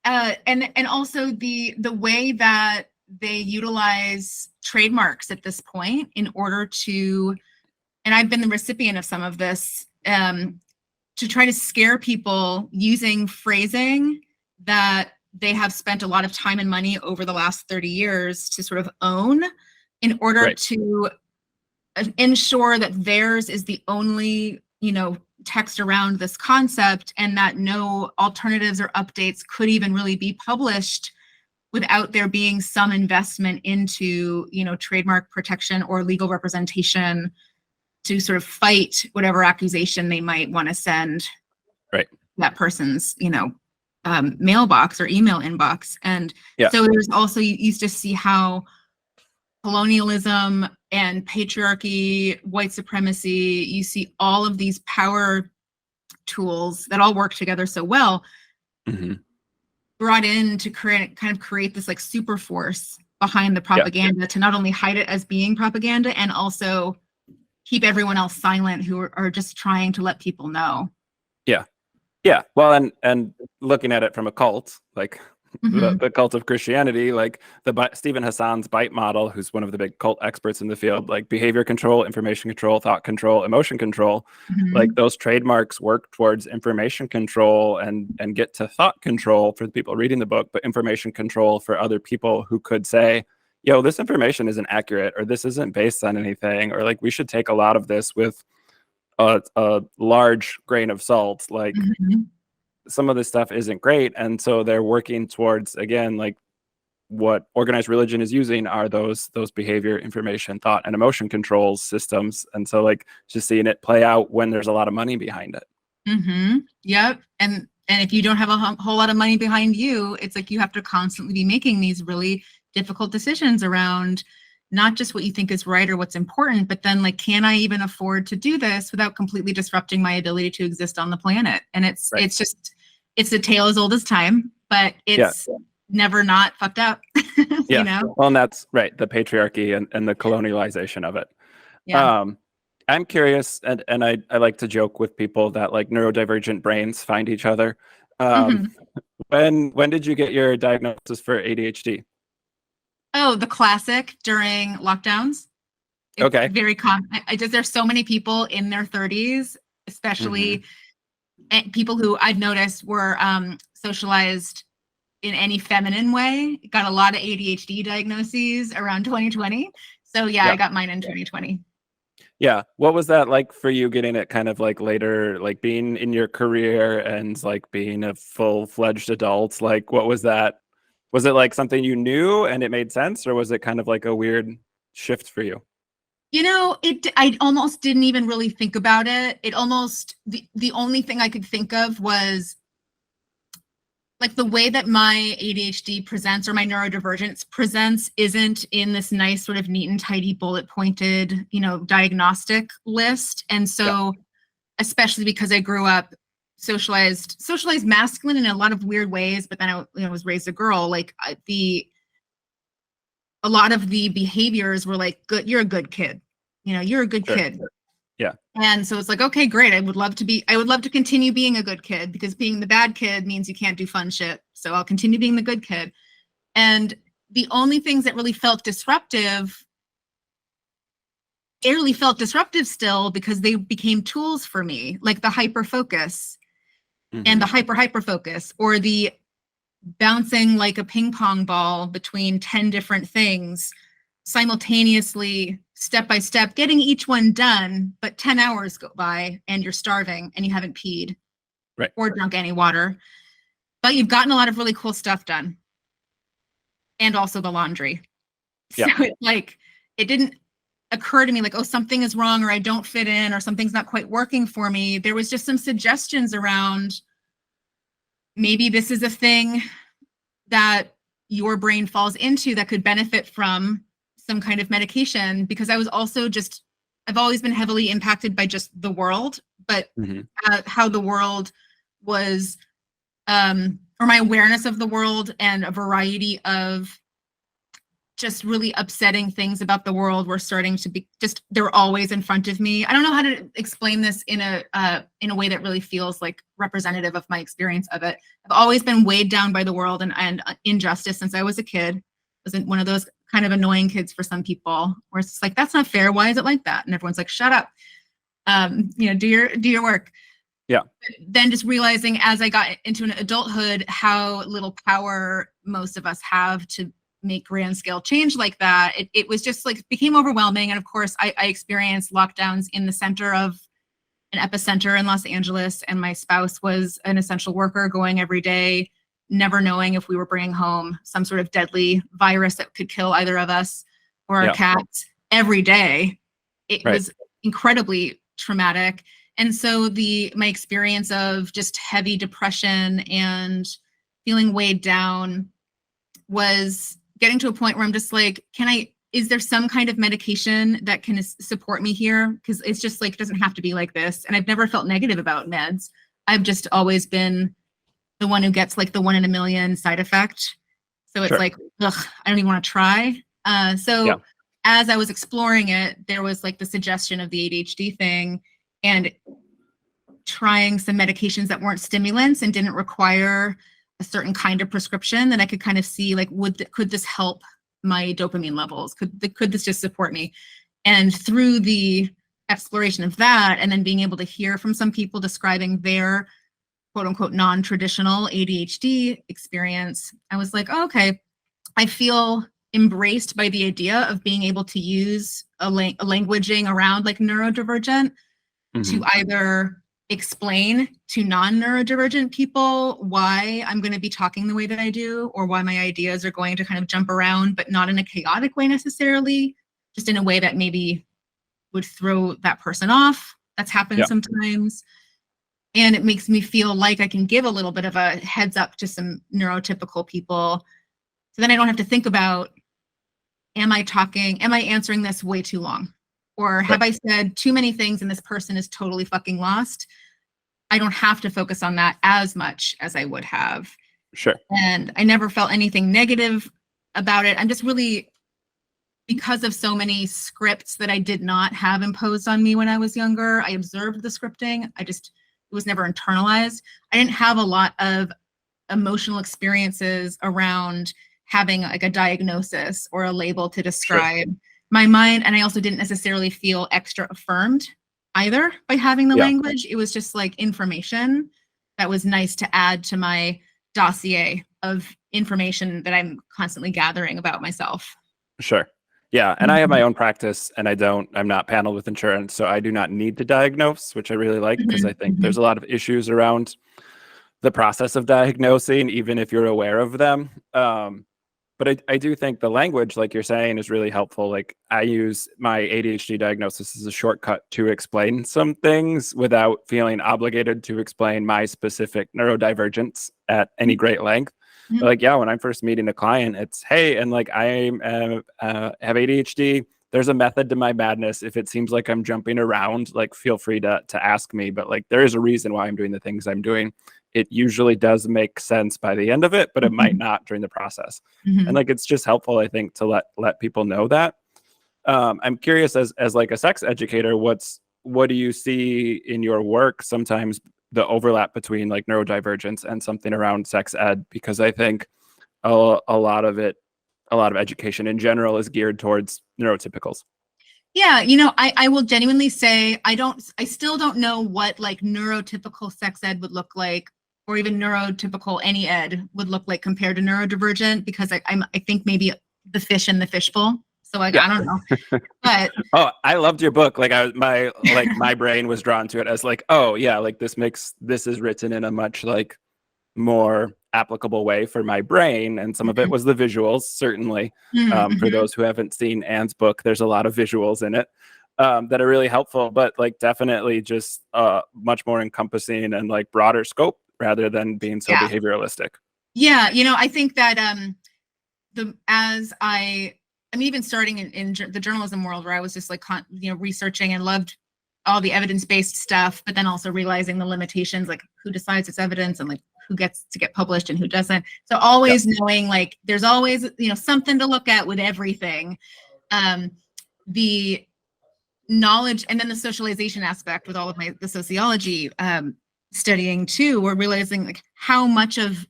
also the way that they utilize trademarks at this point in order to, and I've been the recipient of some of this, to try to scare people using phrasing that they have spent a lot of time and money over the last 30 years to sort of own, in order to ensure that theirs is the only, text around this concept, and that no alternatives or updates could even really be published without there being some investment into, trademark protection or legal representation to sort of fight whatever accusation they might want to send that person's, mailbox or email inbox. And so there's also, you used to see how colonialism and patriarchy, white supremacy, you see all of these power tools that all work together so well, brought in to create this like super force behind the propaganda, to not only hide it as being propaganda and also keep everyone else silent who are just trying to let people know. Well, and looking at it from a cult, like the cult of Christianity, like Stephen Hassan's BITE model, who's one of the big cult experts in the field, like behavior control, information control, thought control, emotion control, like those trademarks work towards information control and get to thought control for the people reading the book, but information control for other people who could say, yo, this information isn't accurate, or this isn't based on anything, or like we should take a lot of this with a large grain of salt. Like some of this stuff isn't great. And so they're working towards, again, like what organized religion is using are those behavior, information, thought, and emotion control systems. And so like just seeing it play out when there's a lot of money behind it. Yep. And if you don't have a whole lot of money behind you, it's like you have to constantly be making these really difficult decisions around not just what you think is right or what's important, but then like, can I even afford to do this without completely disrupting my ability to exist on the planet? And it's a tale as old as time, but it's never not fucked up. You know? Well, and that's right, the patriarchy and the colonialization of it. I'm curious, and I like to joke with people that like neurodivergent brains find each other. When did you get your diagnosis for ADHD? Oh, the classic during lockdowns. It's very common. There's so many people in their 30s, especially people who I've noticed were socialized in any feminine way, got a lot of ADHD diagnoses around 2020. So I got mine in 2020. Yeah. What was that like for you, getting it kind of like later, like being in your career and like being a full-fledged adult? Like, what was that? Was it like something you knew and it made sense, or was it kind of like a weird shift for you? I almost didn't even really think about it. It almost, the only thing I could think of was like the way that my ADHD presents or my neurodivergence presents isn't in this nice sort of neat and tidy bullet pointed, diagnostic list. And so, especially because I grew up socialized masculine in a lot of weird ways, but then I was raised a girl, like a lot of the behaviors were like, good, you're a good kid. You're a good kid. Yeah. And so it's like, okay, great. I would love to continue being a good kid, because being the bad kid means you can't do fun shit. So I'll continue being the good kid. And the only things that really felt disruptive, still because they became tools for me, like the hyper focus and the hyper focus, or the bouncing like a ping pong ball between 10 different things simultaneously, step by step, getting each one done, but 10 hours go by and you're starving and you haven't peed or drunk any water, but you've gotten a lot of really cool stuff done. And also the laundry. So it's like, it didn't occur to me like, oh, something is wrong, or I don't fit in, or something's not quite working for me. There was just some suggestions around, maybe this is a thing that your brain falls into that could benefit from some kind of medication, because I was also I've always been heavily impacted by just the world, but how the world was, or my awareness of the world and a variety of just really upsetting things about the world were starting to be they're always in front of me. I don't know how to explain this in a way that really feels like representative of my experience of it. I've always been weighed down by the world and injustice since I was a kid. I was one of those kind of annoying kids for some people, where it's like, that's not fair. Why is it like that? And everyone's like, shut up. Do your work. Yeah. Then just realizing as I got into an adulthood, how little power most of us have to make grand scale change like that. It was just like, became overwhelming. And of course I experienced lockdowns in the center of an epicenter in Los Angeles. And my spouse was an essential worker going every day, never knowing if we were bringing home some sort of deadly virus that could kill either of us or our cats every day. It was incredibly traumatic. And so my experience of just heavy depression and feeling weighed down was getting to a point where I'm just like, is there some kind of medication that can support me here? Because it's just like, it doesn't have to be like this. And I've never felt negative about meds. I've just always been the one who gets like the 1 in a million side effect. So it's like, ugh, I don't even want to try. As I was exploring it, there was like the suggestion of the ADHD thing and trying some medications that weren't stimulants and didn't require a certain kind of prescription, that I could kind of see like, could this help my dopamine levels? Could this just support me? And through the exploration of that, and then being able to hear from some people describing their quote unquote non-traditional ADHD experience, I was like, oh, okay, I feel embraced by the idea of being able to use a languaging around like neurodivergent to either explain to non-neurodivergent people why I'm going to be talking the way that I do, or why my ideas are going to kind of jump around, but not in a chaotic way necessarily, just in a way that maybe would throw that person off. That's happened sometimes. And it makes me feel like I can give a little bit of a heads up to some neurotypical people. So then I don't have to think about, am I answering this way too long? Or have I said too many things and this person is totally fucking lost? I don't have to focus on that as much as I would have. Sure. And I never felt anything negative about it. I'm just really, because of so many scripts that I did not have imposed on me when I was younger, I observed the scripting. It was never internalized. I didn't have a lot of emotional experiences around having like a diagnosis or a label to describe my mind. And I also didn't necessarily feel extra affirmed either by having the language. It was just like information that was nice to add to my dossier of information that I'm constantly gathering about myself. Sure. Yeah. And I have my own practice, and I'm not paneled with insurance, so I do not need to diagnose, which I really like, because I think there's a lot of issues around the process of diagnosing, even if you're aware of them. But but I do think the language, like you're saying, is really helpful. Like I use my ADHD diagnosis as a shortcut to explain some things without feeling obligated to explain my specific neurodivergence at any great length. But like, yeah, when I'm first meeting a client, it's, hey, and like I have ADHD. There's a method to my madness. If it seems like I'm jumping around, like feel free to ask me. But like there is a reason why I'm doing the things I'm doing. It usually does make sense by the end of it, but it might not during the process. And like it's just helpful, I think, to let people know that. I'm curious, as like a sex educator, what do you see in your work sometimes the overlap between like neurodivergence and something around sex ed? Because I think a lot of education in general is geared towards neurotypicals. Yeah, I will genuinely say I still don't know what like neurotypical sex ed would look like, or even neurotypical any ed would look like compared to neurodivergent, because I think maybe the fish in the fishbowl. So like, yeah. I don't know. But oh, I loved your book. Like my brain was drawn to it as like, oh yeah, like this is written in a much like more applicable way for my brain. And some of it was the visuals, certainly. For those who haven't seen Anne's book, there's a lot of visuals in it that are really helpful, but like definitely just much more encompassing and like broader scope rather than being so behavioralistic. Yeah, I think that even starting in the journalism world, where I was just like researching and loved all the evidence-based stuff, but then also realizing the limitations, like who decides it's evidence and like who gets to get published and who doesn't. So always knowing like there's always something to look at with everything. The knowledge and then the socialization aspect with all of the sociology studying too, we're realizing like how much of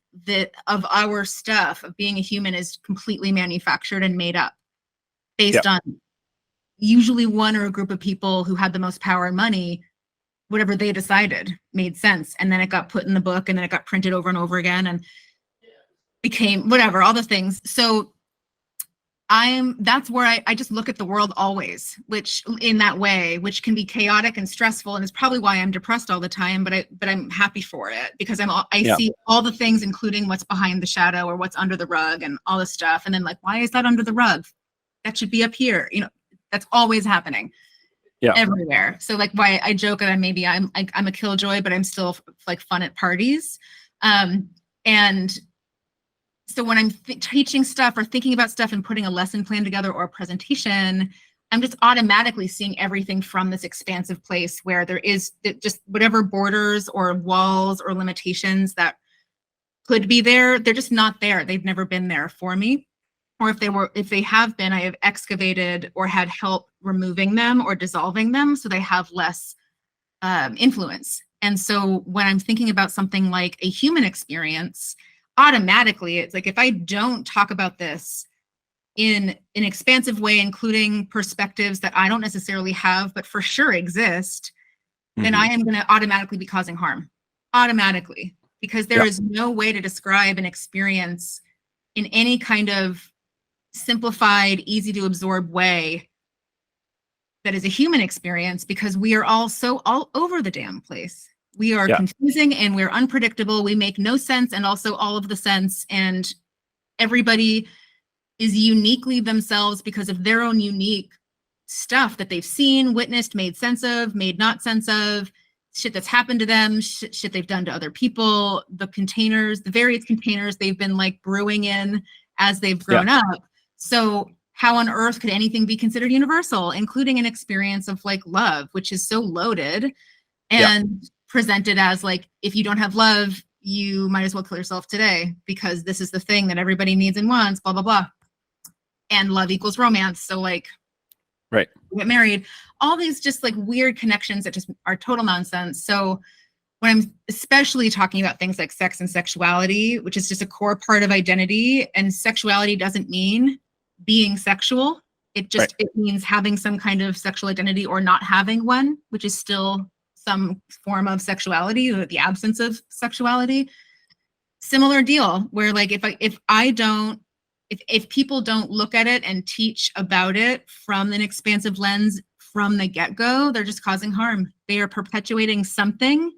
our stuff of being a human is completely manufactured and made up based on usually one or a group of people who had the most power and money. Whatever they decided made sense, and then it got put in the book, and then it got printed over and over again and became whatever, all the things. So that's where I just look at the world always, which in that way, which can be chaotic and stressful, and it's probably why I'm depressed all the time, but I'm happy for it, because I see all the things, including what's behind the shadow or what's under the rug and all this stuff. And then like, why is that under the rug? That should be up here. That's always happening. Everywhere. So like, why I joke that I'm a killjoy, but I'm still like fun at parties. And so when I'm teaching stuff or thinking about stuff and putting a lesson plan together or a presentation, I'm just automatically seeing everything from this expansive place where there is just whatever borders or walls or limitations that could be there, they're just not there. They've never been there for me. Or if they have been, I have excavated or had help removing them or dissolving them, so they have less influence. And so when I'm thinking about something like a human experience, automatically it's like, if I don't talk about this in an expansive way, including perspectives that I don't necessarily have, but for sure exist, then I am going to automatically be causing harm. Automatically. Because there is no way to describe an experience in any kind of simplified, easy to absorb way that is a human experience, because we are all over the damn place. We are confusing and we're unpredictable. We make no sense and also all of the sense. And everybody is uniquely themselves because of their own unique stuff that they've seen, witnessed, made sense of, made not sense of, shit that's happened to them, shit they've done to other people, the various containers they've been like brewing in as they've grown up. So how on earth could anything be considered universal, including an experience of like love, which is so loaded and presented as like, if you don't have love, you might as well kill yourself today, because this is the thing that everybody needs and wants, blah, blah, blah. And love equals romance. So like, get married, all these just like weird connections that just are total nonsense. So when I'm especially talking about things like sex and sexuality, which is just a core part of identity, and sexuality doesn't mean being sexual. It just, it means having some kind of sexual identity or not having one, which is still some form of sexuality, or the absence of sexuality. Similar deal where like, if people don't look at it and teach about it from an expansive lens from the get-go, they're just causing harm. They are perpetuating something.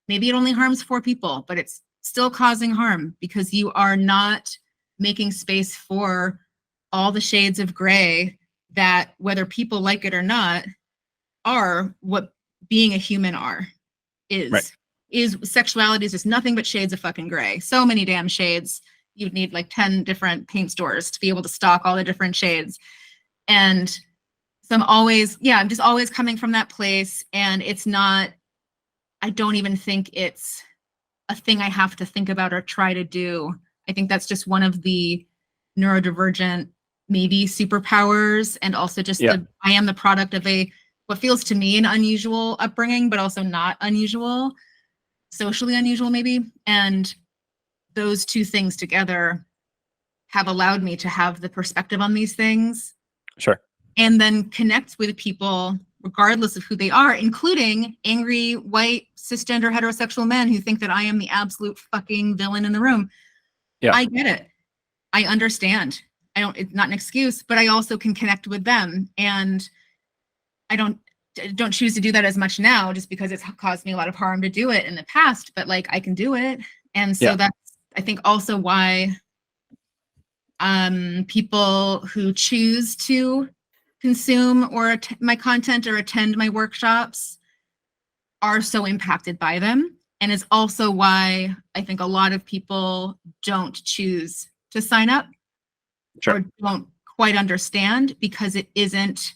Maybe it only harms 4 people, but it's still causing harm because you are not making space for all the shades of gray that, whether people like it or not, are what being a human is. Right. Is sexuality is just nothing but shades of fucking gray. So many damn shades. You'd need like 10 different paint stores to be able to stock all the different shades. And so I'm just always coming from that place. And it's not, I don't even think it's a thing I have to think about or try to do. I think that's just one of the neurodivergent, maybe superpowers. And also just I am the product of what feels to me an unusual upbringing, but also not unusual, socially unusual maybe. And those two things together have allowed me to have the perspective on these things. Sure. And then connect with people regardless of who they are, including angry, white, cisgender, heterosexual men who think that I am the absolute fucking villain in the room. Yeah. I get it. I understand. It's not an excuse, but I also can connect with them. And I don't choose to do that as much now just because it's caused me a lot of harm to do it in the past, but like I can do it. And so that's, I think, also why people who choose to consume or my content or attend my workshops are so impacted by them. And it's also why I think a lot of people don't choose to sign up or don't quite understand, because it isn't,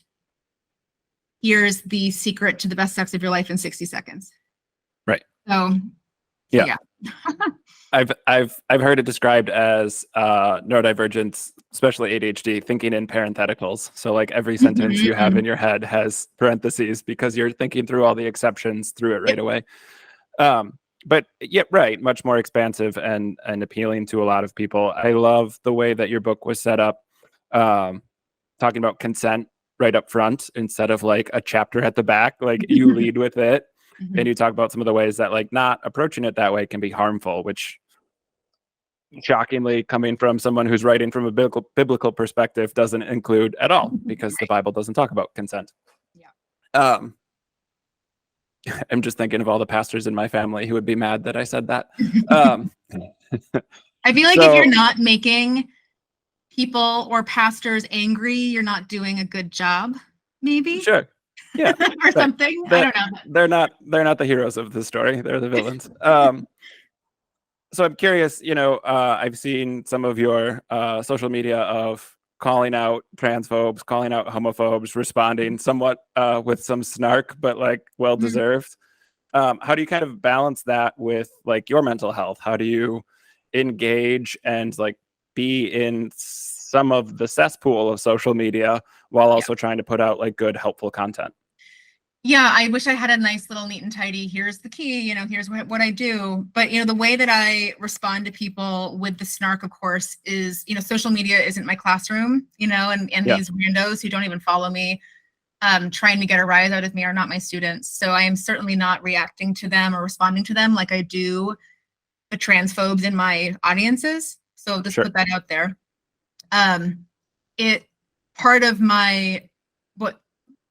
here's the secret to the best sex of your life in 60 seconds. Right. So yeah. I've heard it described as neurodivergence, especially ADHD, thinking in parentheticals. So like every sentence you have in your head has parentheses because you're thinking through all the exceptions through it right away. But yeah, right, much more expansive and appealing to a lot of people. I love the way that your book was set up, talking about consent right up front instead of like a chapter at the back. Like you lead with it. And you talk about some of the ways that like not approaching it that way can be harmful, which shockingly, coming from someone who's writing from a biblical perspective, doesn't include at all, because the Bible doesn't talk about consent. Yeah. I'm just thinking of all the pastors in my family who would be mad that I said that. I feel like if you're not making people or pastors angry, you're not doing a good job, maybe. Sure. Yeah. Or something. I don't know. They're not the heroes of the story. They're the villains. So I'm curious, I've seen some of your social media of calling out transphobes, calling out homophobes, responding somewhat with some snark, but like well-deserved. How do you kind of balance that with like your mental health? How do you engage and like be in some of the cesspool of social media while also trying to put out like good, helpful content? Yeah, I wish I had a nice little neat and tidy, here's the key, here's what I do. But, the way that I respond to people with the snark, of course, is, social media isn't my classroom, and these randos who don't even follow me, trying to get a rise out of me are not my students. So I am certainly not reacting to them or responding to them like I do the transphobes in my audiences. So just put that out there.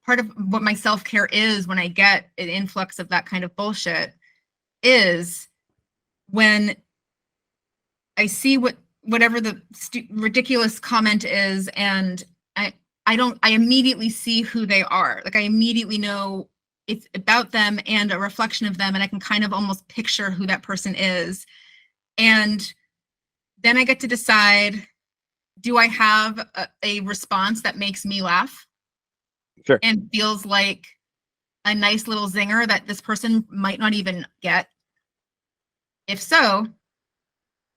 Part of what my self-care is when I get an influx of that kind of bullshit is when I see whatever the ridiculous comment is, and I immediately see who they are. Like I immediately know it's about them and a reflection of them, and I can kind of almost picture who that person is. And then I get to decide, do I have a response that makes me laugh? Sure. And feels like a nice little zinger that this person might not even get. If so,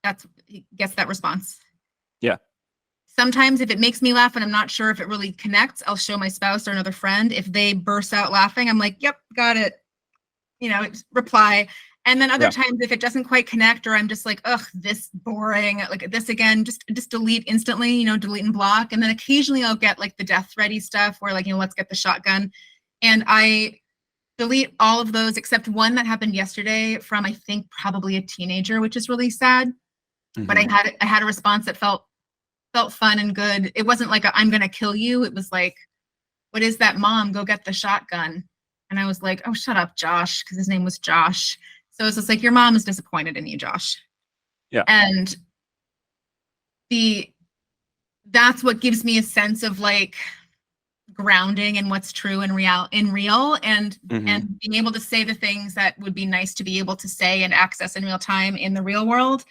gets that response. Yeah. Sometimes if it makes me laugh and I'm not sure if it really connects, I'll show my spouse or another friend. If they burst out laughing, I'm like, yep, got it. Reply. And then other times, if it doesn't quite connect, or I'm just like, ugh, this boring, like this again, just delete instantly, delete and block. And then occasionally I'll get like the death thready stuff where like, let's get the shotgun. And I delete all of those except one that happened yesterday from, I think, probably a teenager, which is really sad. But I had a response that felt fun and good. It wasn't like I'm going to kill you. It was like, what is that, mom? Go get the shotgun. And I was like, oh, shut up, Josh, because his name was Josh. So it's just like, your mom is disappointed in you, Josh. Yeah. And that's what gives me a sense of like grounding in what's true and real and being able to say the things that would be nice to be able to say and access in real time in the real world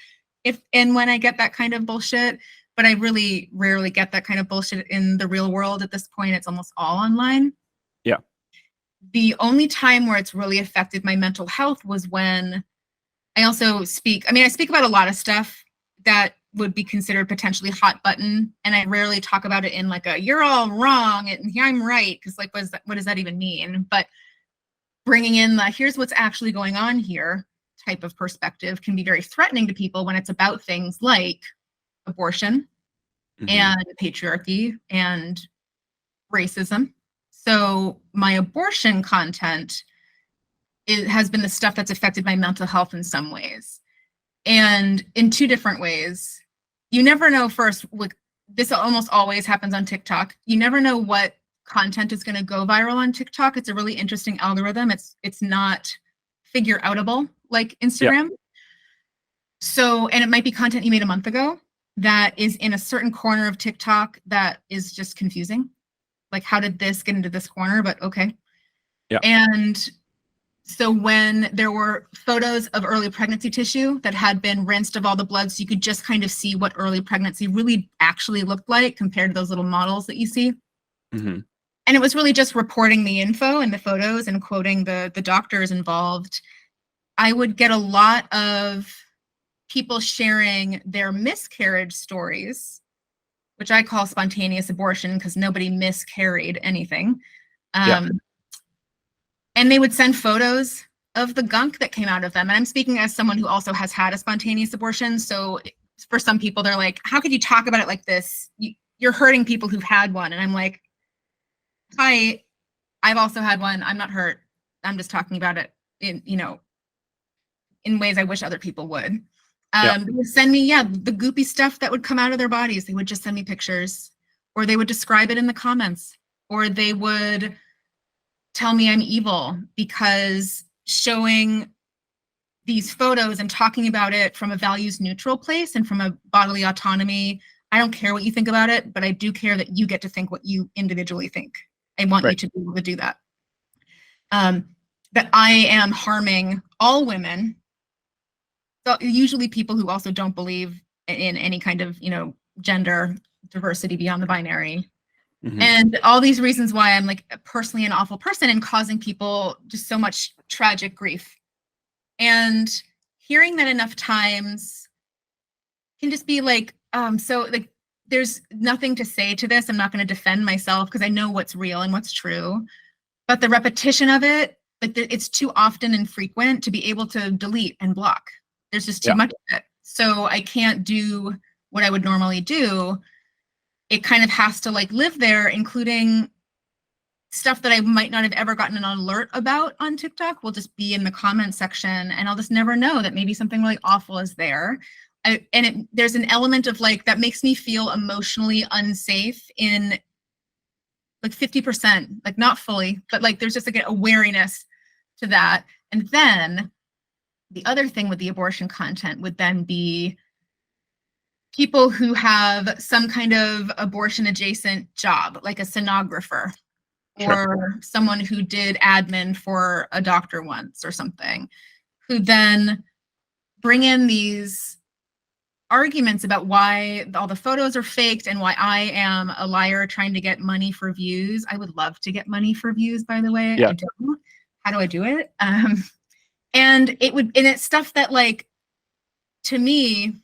if and when I get that kind of bullshit. But I really rarely get that kind of bullshit in the real world at this point. It's almost all online. Yeah. The only time where it's really affected my mental health was when I also speak. I mean, I speak about a lot of stuff that would be considered potentially hot button, and I rarely talk about it in like a "you're all wrong" and "I'm right," because like, what does that even mean? But bringing in the "here's what's actually going on here" type of perspective can be very threatening to people when it's about things like abortion and patriarchy and racism. So my abortion content has been the stuff that's affected my mental health in some ways, and in two different ways. You never know. First, like, this almost always happens on TikTok. You never know what content is going to go viral on TikTok. It's a really interesting algorithm. It's not figure outable like Instagram. So, and it might be content you made a month ago that is in a certain corner of TikTok that is just confusing. Like, how did this get into this corner? But okay. Yeah. And so when there were photos of early pregnancy tissue that had been rinsed of all the blood, so you could just kind of see what early pregnancy really actually looked like compared to those little models that you see. And it was really just reporting the info and the photos and quoting the doctors involved. I would get a lot of people sharing their miscarriage stories, which I call spontaneous abortion because nobody miscarried anything. And they would send photos of the gunk that came out of them. And I'm speaking as someone who also has had a spontaneous abortion. So for some people, they're like, how could you talk about it like this? You're hurting people who've had one. And I'm like, hi, I've also had one. I'm not hurt. I'm just talking about it in ways I wish other people would. They would send me, the goopy stuff that would come out of their bodies. They would just send me pictures, or they would describe it in the comments, or they would tell me I'm evil because showing these photos and talking about it from a values neutral place and from a bodily autonomy. I don't care what you think about it, but I do care that you get to think what you individually think. I want you to be able to do that. That I am harming all women. So usually people who also don't believe in any kind of, gender diversity beyond the binary. And all these reasons why I'm like personally an awful person and causing people just so much tragic grief. And hearing that enough times can just be like, so like, there's nothing to say to this. I'm not going to defend myself because I know what's real and what's true. But the repetition of it, like it's too often and frequent to be able to delete and block. There's just too much of it. So I can't do what I would normally do. It kind of has to like live there, including stuff that I might not have ever gotten an alert about on TikTok will just be in the comment section, and I'll just never know that maybe something really awful is there. There's an element of like that makes me feel emotionally unsafe in like 50%, like not fully, but like there's just like a wariness to that. And then the other thing with the abortion content would then be people who have some kind of abortion adjacent job, like a sonographer or someone who did admin for a doctor once or something, who then bring in these arguments about why all the photos are faked and why I am a liar trying to get money for views. I would love to get money for views, by the way. I don't. How do I do it? And it's stuff that, like, to me,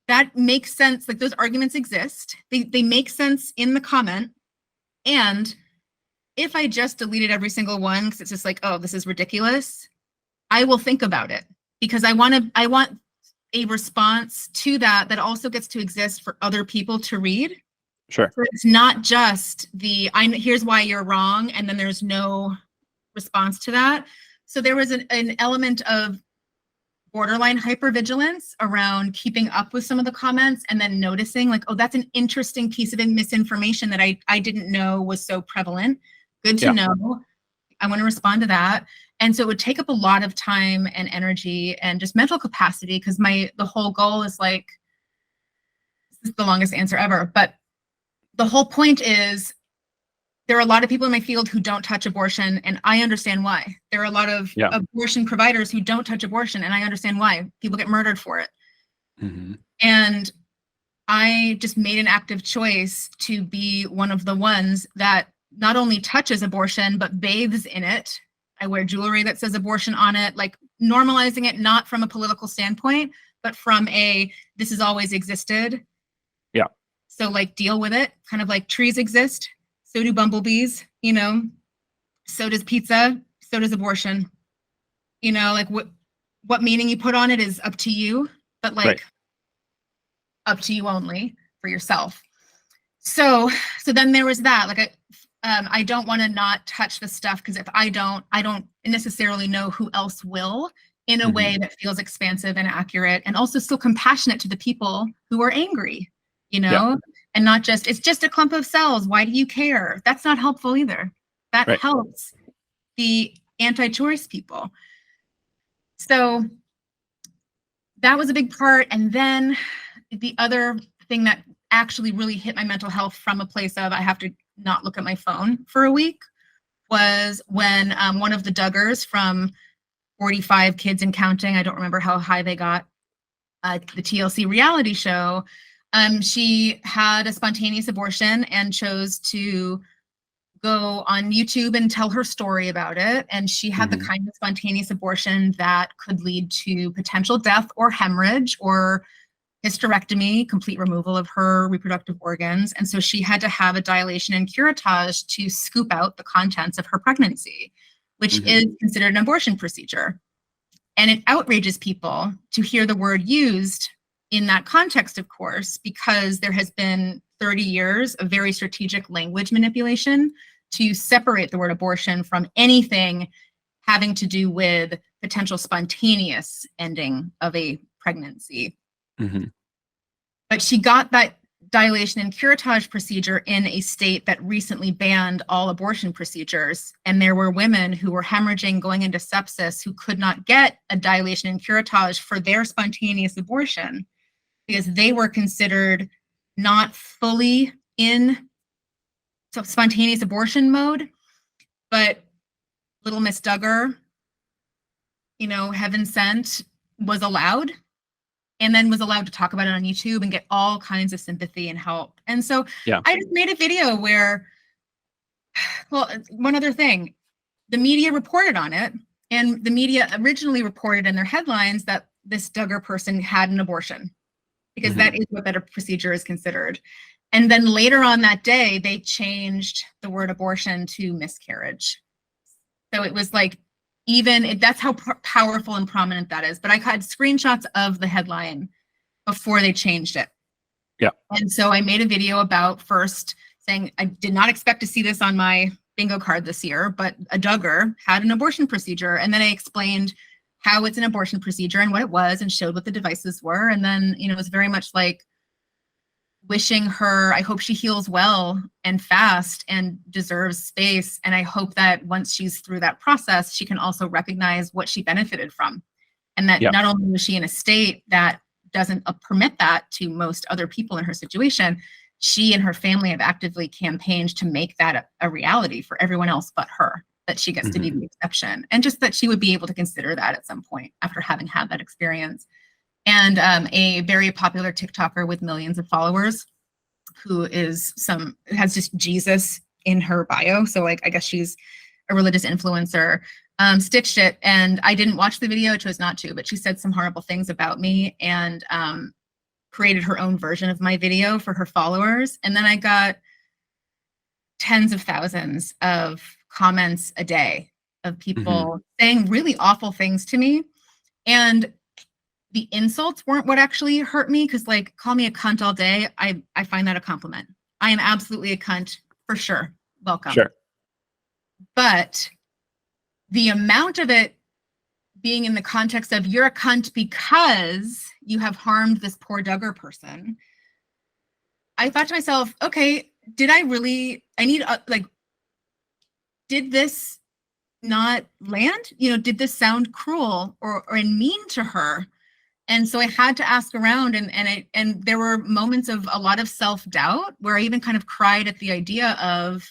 that makes sense. Like, those arguments exist. They make sense in the comment. And if I just deleted every single one because it's just like, oh, this is ridiculous, I will think about it because I want a response to that also gets to exist for other people to read. Sure. So it's not just here's why you're wrong, and then there's no response to that. So there was an element of borderline hypervigilance around keeping up with some of the comments and then noticing like, oh, that's an interesting piece of misinformation that I didn't know was so prevalent. Good to know. I want to respond to that. And so it would take up a lot of time and energy and just mental capacity because the whole goal is like, is the longest answer ever, but the whole point is there are a lot of people in my field who don't touch abortion, and I understand why. There are a lot of abortion providers who don't touch abortion, and I understand why. People get murdered for it. Mm-hmm. And I just made an active choice to be one of the ones that not only touches abortion, but bathes in it. I wear jewelry that says abortion on it, like normalizing it, not from a political standpoint, but from a, this has always existed. Yeah. So like deal with it, kind of like trees exist. So do bumblebees, you know, so does pizza, so does abortion. You know, like what meaning you put on it is up to you, but like up to you only for yourself. So then there was that, like I don't want to not touch the stuff because if I don't necessarily know who else will, in a way that feels expansive and accurate and also still compassionate to the people who are angry, you know, and not just, it's just a clump of cells. Why do you care? That's not helpful either. That helps the anti-choice people. So that was a big part. And then the other thing that actually really hit my mental health from a place of I have to not look at my phone for a week was when one of the Duggars from 45 Kids and Counting, I don't remember how high they got, the TLC reality show, she had a spontaneous abortion and chose to go on YouTube and tell her story about it. And she had the kind of spontaneous abortion that could lead to potential death or hemorrhage or hysterectomy, complete removal of her reproductive organs. And so she had to have a dilation and curettage to scoop out the contents of her pregnancy, which is considered an abortion procedure. And it outrages people to hear the word used in that context, of course, because there has been 30 years of very strategic language manipulation to separate the word abortion from anything having to do with potential spontaneous ending of a pregnancy. But she got that dilation and curettage procedure in a state that recently banned all abortion procedures. And there were women who were hemorrhaging, going into sepsis, who could not get a dilation and curettage for their spontaneous abortion because they were considered not fully in spontaneous abortion mode. But little Miss Duggar, you know, heaven sent, was allowed. And then was allowed to talk about it on YouTube and get all kinds of sympathy and help. And so I just made a video where, well, one other thing, the media reported on it, and the media originally reported in their headlines that this Duggar person had an abortion, because that is what that procedure is considered. And then later on that day, they changed the word abortion to miscarriage. So it was like, that's how powerful and prominent that is. But I had screenshots of the headline before they changed it. Yeah. And so I made a video about first saying, I did not expect to see this on my bingo card this year, but a Duggar had an abortion procedure. And then I explained how it's an abortion procedure and what it was and showed what the devices were. And then, you know, it was very much like wishing her, I hope she heals well and fast and deserves space. And I hope that once she's through that process, she can also recognize what she benefited from. And that not only was she in a state that doesn't permit that to most other people in her situation, she and her family have actively campaigned to make that a reality for everyone else but her, that she gets to be the exception. And just that she would be able to consider that at some point after having had that experience. And a very popular TikToker with millions of followers who has just Jesus in her bio. So like, I guess she's a religious influencer, stitched it. And I didn't watch the video, I chose not to, but she said some horrible things about me and created her own version of my video for her followers. And then I got tens of thousands of comments a day of people saying really awful things to me. And the insults weren't what actually hurt me, because like, call me a cunt all day. I find that a compliment. I am absolutely a cunt for sure. Welcome. Sure. But the amount of it being in the context of you're a cunt because you have harmed this poor Duggar person, I thought to myself, okay, did this not land? You know, did this sound cruel or mean to her? And so I had to ask around, and there were moments of a lot of self-doubt where I even kind of cried at the idea of,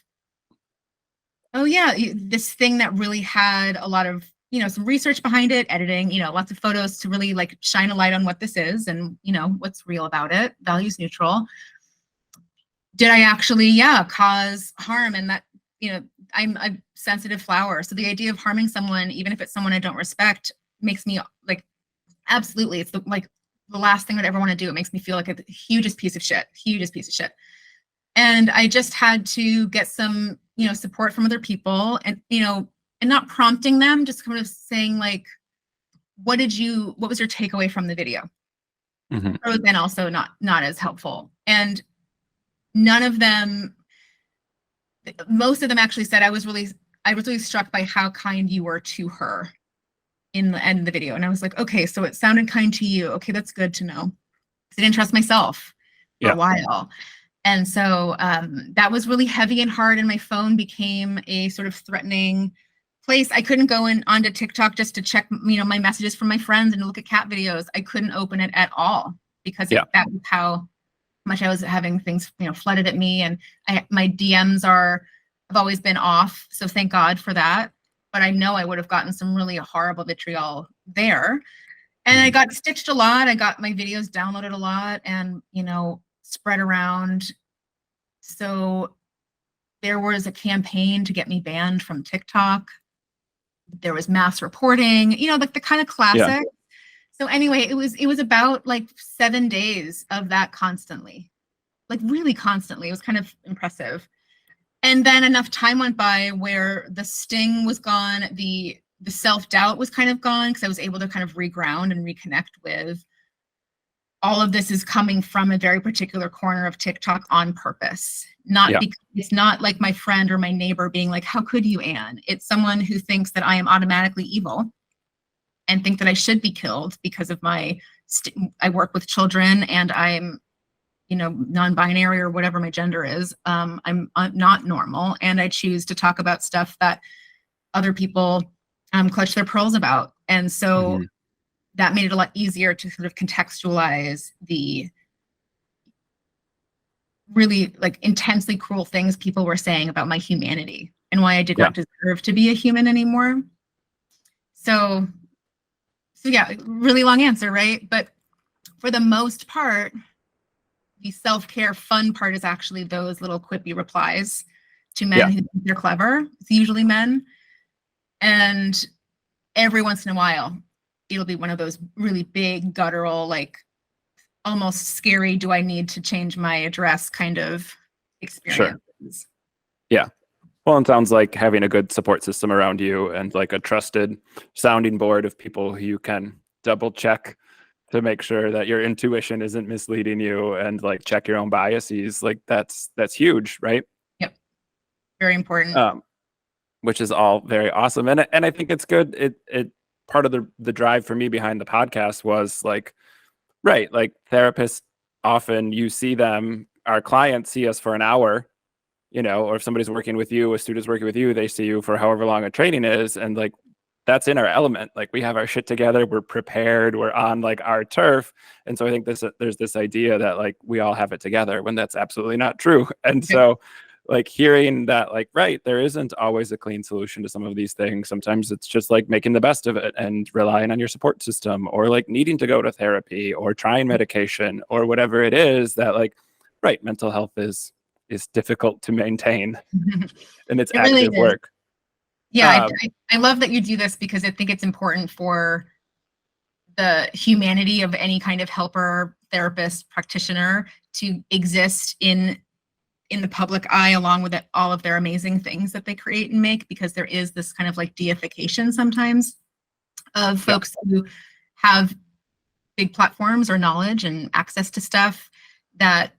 oh yeah, this thing that really had a lot of, some research behind it, editing, lots of photos to really like shine a light on what this is and, what's real about it, values neutral. Did I actually, cause harm? And that, I'm a sensitive flower. So the idea of harming someone, even if it's someone I don't respect, makes me like, absolutely. It's the last thing I'd ever want to do. It makes me feel like a hugest piece of shit. And I just had to get some, support from other people, and, and not prompting them, just kind of saying like, what was your takeaway from the video? Mm-hmm. Or then also not as helpful. And none of them, most of them actually said, I was really struck by how kind you were to her in the end of the video. And I was like, okay, so it sounded kind to you. Okay, that's good to know. I didn't trust myself for a while. And so that was really heavy and hard, and my phone became a sort of threatening place. I couldn't go onto TikTok just to check, my messages from my friends and look at cat videos. I couldn't open it at all because that was how much I was having things, flooded at me. And my DMs have always been off, so thank God for that. But I know I would have gotten some really horrible vitriol there. And I got stitched a lot. I got my videos downloaded a lot and, spread around. So there was a campaign to get me banned from TikTok. There was mass reporting, like the kind of classic. Yeah. So anyway, it was about like 7 days of that constantly, like really constantly. It was kind of impressive. And then enough time went by where the sting was gone, the self-doubt was kind of gone, because I was able to kind of reground and reconnect with all of this is coming from a very particular corner of TikTok on purpose. Because it's not like my friend or my neighbor being like, how could you, Anne? It's someone who thinks that I am automatically evil and think that I should be killed because of I work with children and I'm, non-binary or whatever my gender is. I'm not normal, and I choose to talk about stuff that other people clutch their pearls about. And so that made it a lot easier to sort of contextualize the really like intensely cruel things people were saying about my humanity and why I did not deserve to be a human anymore. So yeah, really long answer, right? But for the most part, the self-care fun part is actually those little quippy replies to men who think they're clever. It's usually men. And every once in a while, it'll be one of those really big, guttural, like almost scary, do I need to change my address kind of experiences. Sure. Yeah. Well, it sounds like having a good support system around you and like a trusted sounding board of people who you can double check to make sure that your intuition isn't misleading you and like check your own biases. Like that's huge, right? Yep. Very important. Which is all very awesome. And I think it's good. It part of the drive for me behind the podcast was like, right, like therapists often, you see them, our clients see us for an hour, or if somebody's working with you, a student's working with you, they see you for however long a training is. And like, that's in our element. Like we have our shit together, we're prepared, we're on like our turf. And so I think there's this idea that like we all have it together when that's absolutely not true. And so like hearing that, like, right, there isn't always a clean solution to some of these things. Sometimes it's just like making the best of it and relying on your support system, or like needing to go to therapy or trying medication or whatever it is that like, right, mental health is difficult to maintain and it's active really work. Yeah, I love that you do this because I think it's important for the humanity of any kind of helper, therapist, practitioner to exist in the public eye along with all of their amazing things that they create and make, because there is this kind of like deification sometimes of folks who have big platforms or knowledge and access to stuff that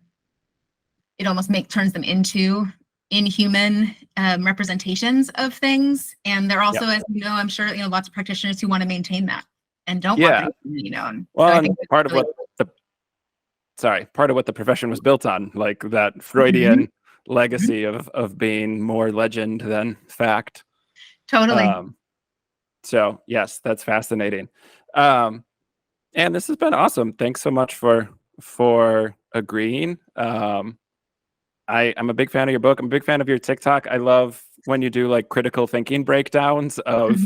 it almost turns them into inhuman representations of things. And they're also, as you know, I'm sure, lots of practitioners who want to maintain that and don't want that, Well, so I think part of what the profession was built on, like that Freudian legacy of being more legend than fact. Totally. So yes, that's fascinating. And this has been awesome. Thanks so much for agreeing. I'm a big fan of your book. I'm a big fan of your TikTok. I love when you do like critical thinking breakdowns of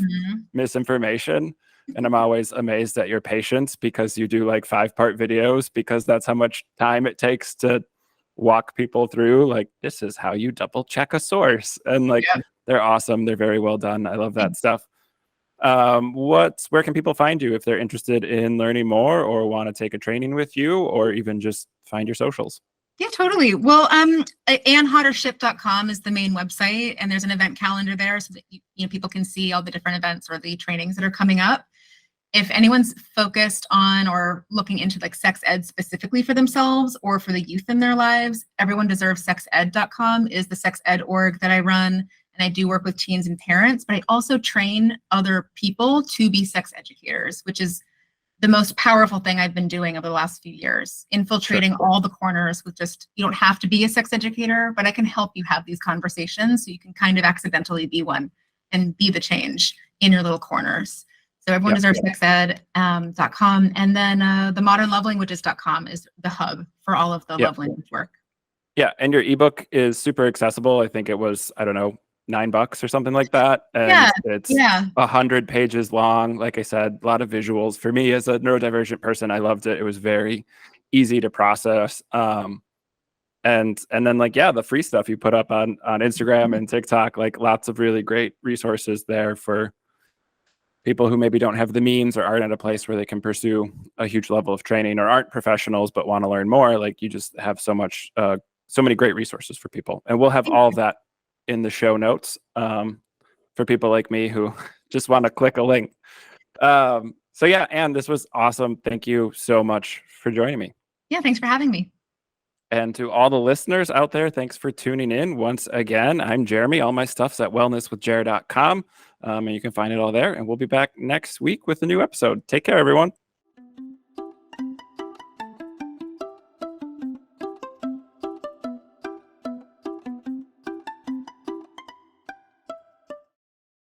misinformation. And I'm always amazed at your patience because you do like 5-part videos, because that's how much time it takes to walk people through like, this is how you double check a source. And like, Yeah. they're awesome. They're very well done. I love that stuff. Where can people find you if they're interested in learning more or want to take a training with you, or even just find your socials? Yeah, totally. Well, Hodder-Shipp.com is the main website, and there's an event calendar there so that people can see all the different events or the trainings that are coming up. If anyone's focused on or looking into like sex ed specifically for themselves or for the youth in their lives, everyonedeservessexed.com is the sex ed org that I run. And I do work with teens and parents, but I also train other people to be sex educators, which is the most powerful thing I've been doing over the last few years, infiltrating all the corners with just, you don't have to be a sex educator, but I can help you have these conversations so you can kind of accidentally be one and be the change in your little corners. So everyone deserves sexed.com. And then the modernlovelanguages.com is the hub for all of the love language work. Yeah. And your ebook is super accessible. I think it was, I don't know, $9 or something like that. And it's 100 pages long. Like I said, a lot of visuals. For me as a neurodivergent person, I loved it. It was very easy to process. And then like, the free stuff you put up on Instagram and TikTok, like lots of really great resources there for people who maybe don't have the means or aren't at a place where they can pursue a huge level of training or aren't professionals but want to learn more. Like you just have so many great resources for people. And we'll have all of that in the show notes for people like me who just want to click a link. So yeah, Anne, this was awesome. Thank you so much for joining me. Yeah, thanks for having me. And to all the listeners out there, thanks for tuning in once again. I'm Jeremy. All my stuff's at wellnesswithjer.com. And you can find it all there. And we'll be back next week with a new episode. Take care, everyone.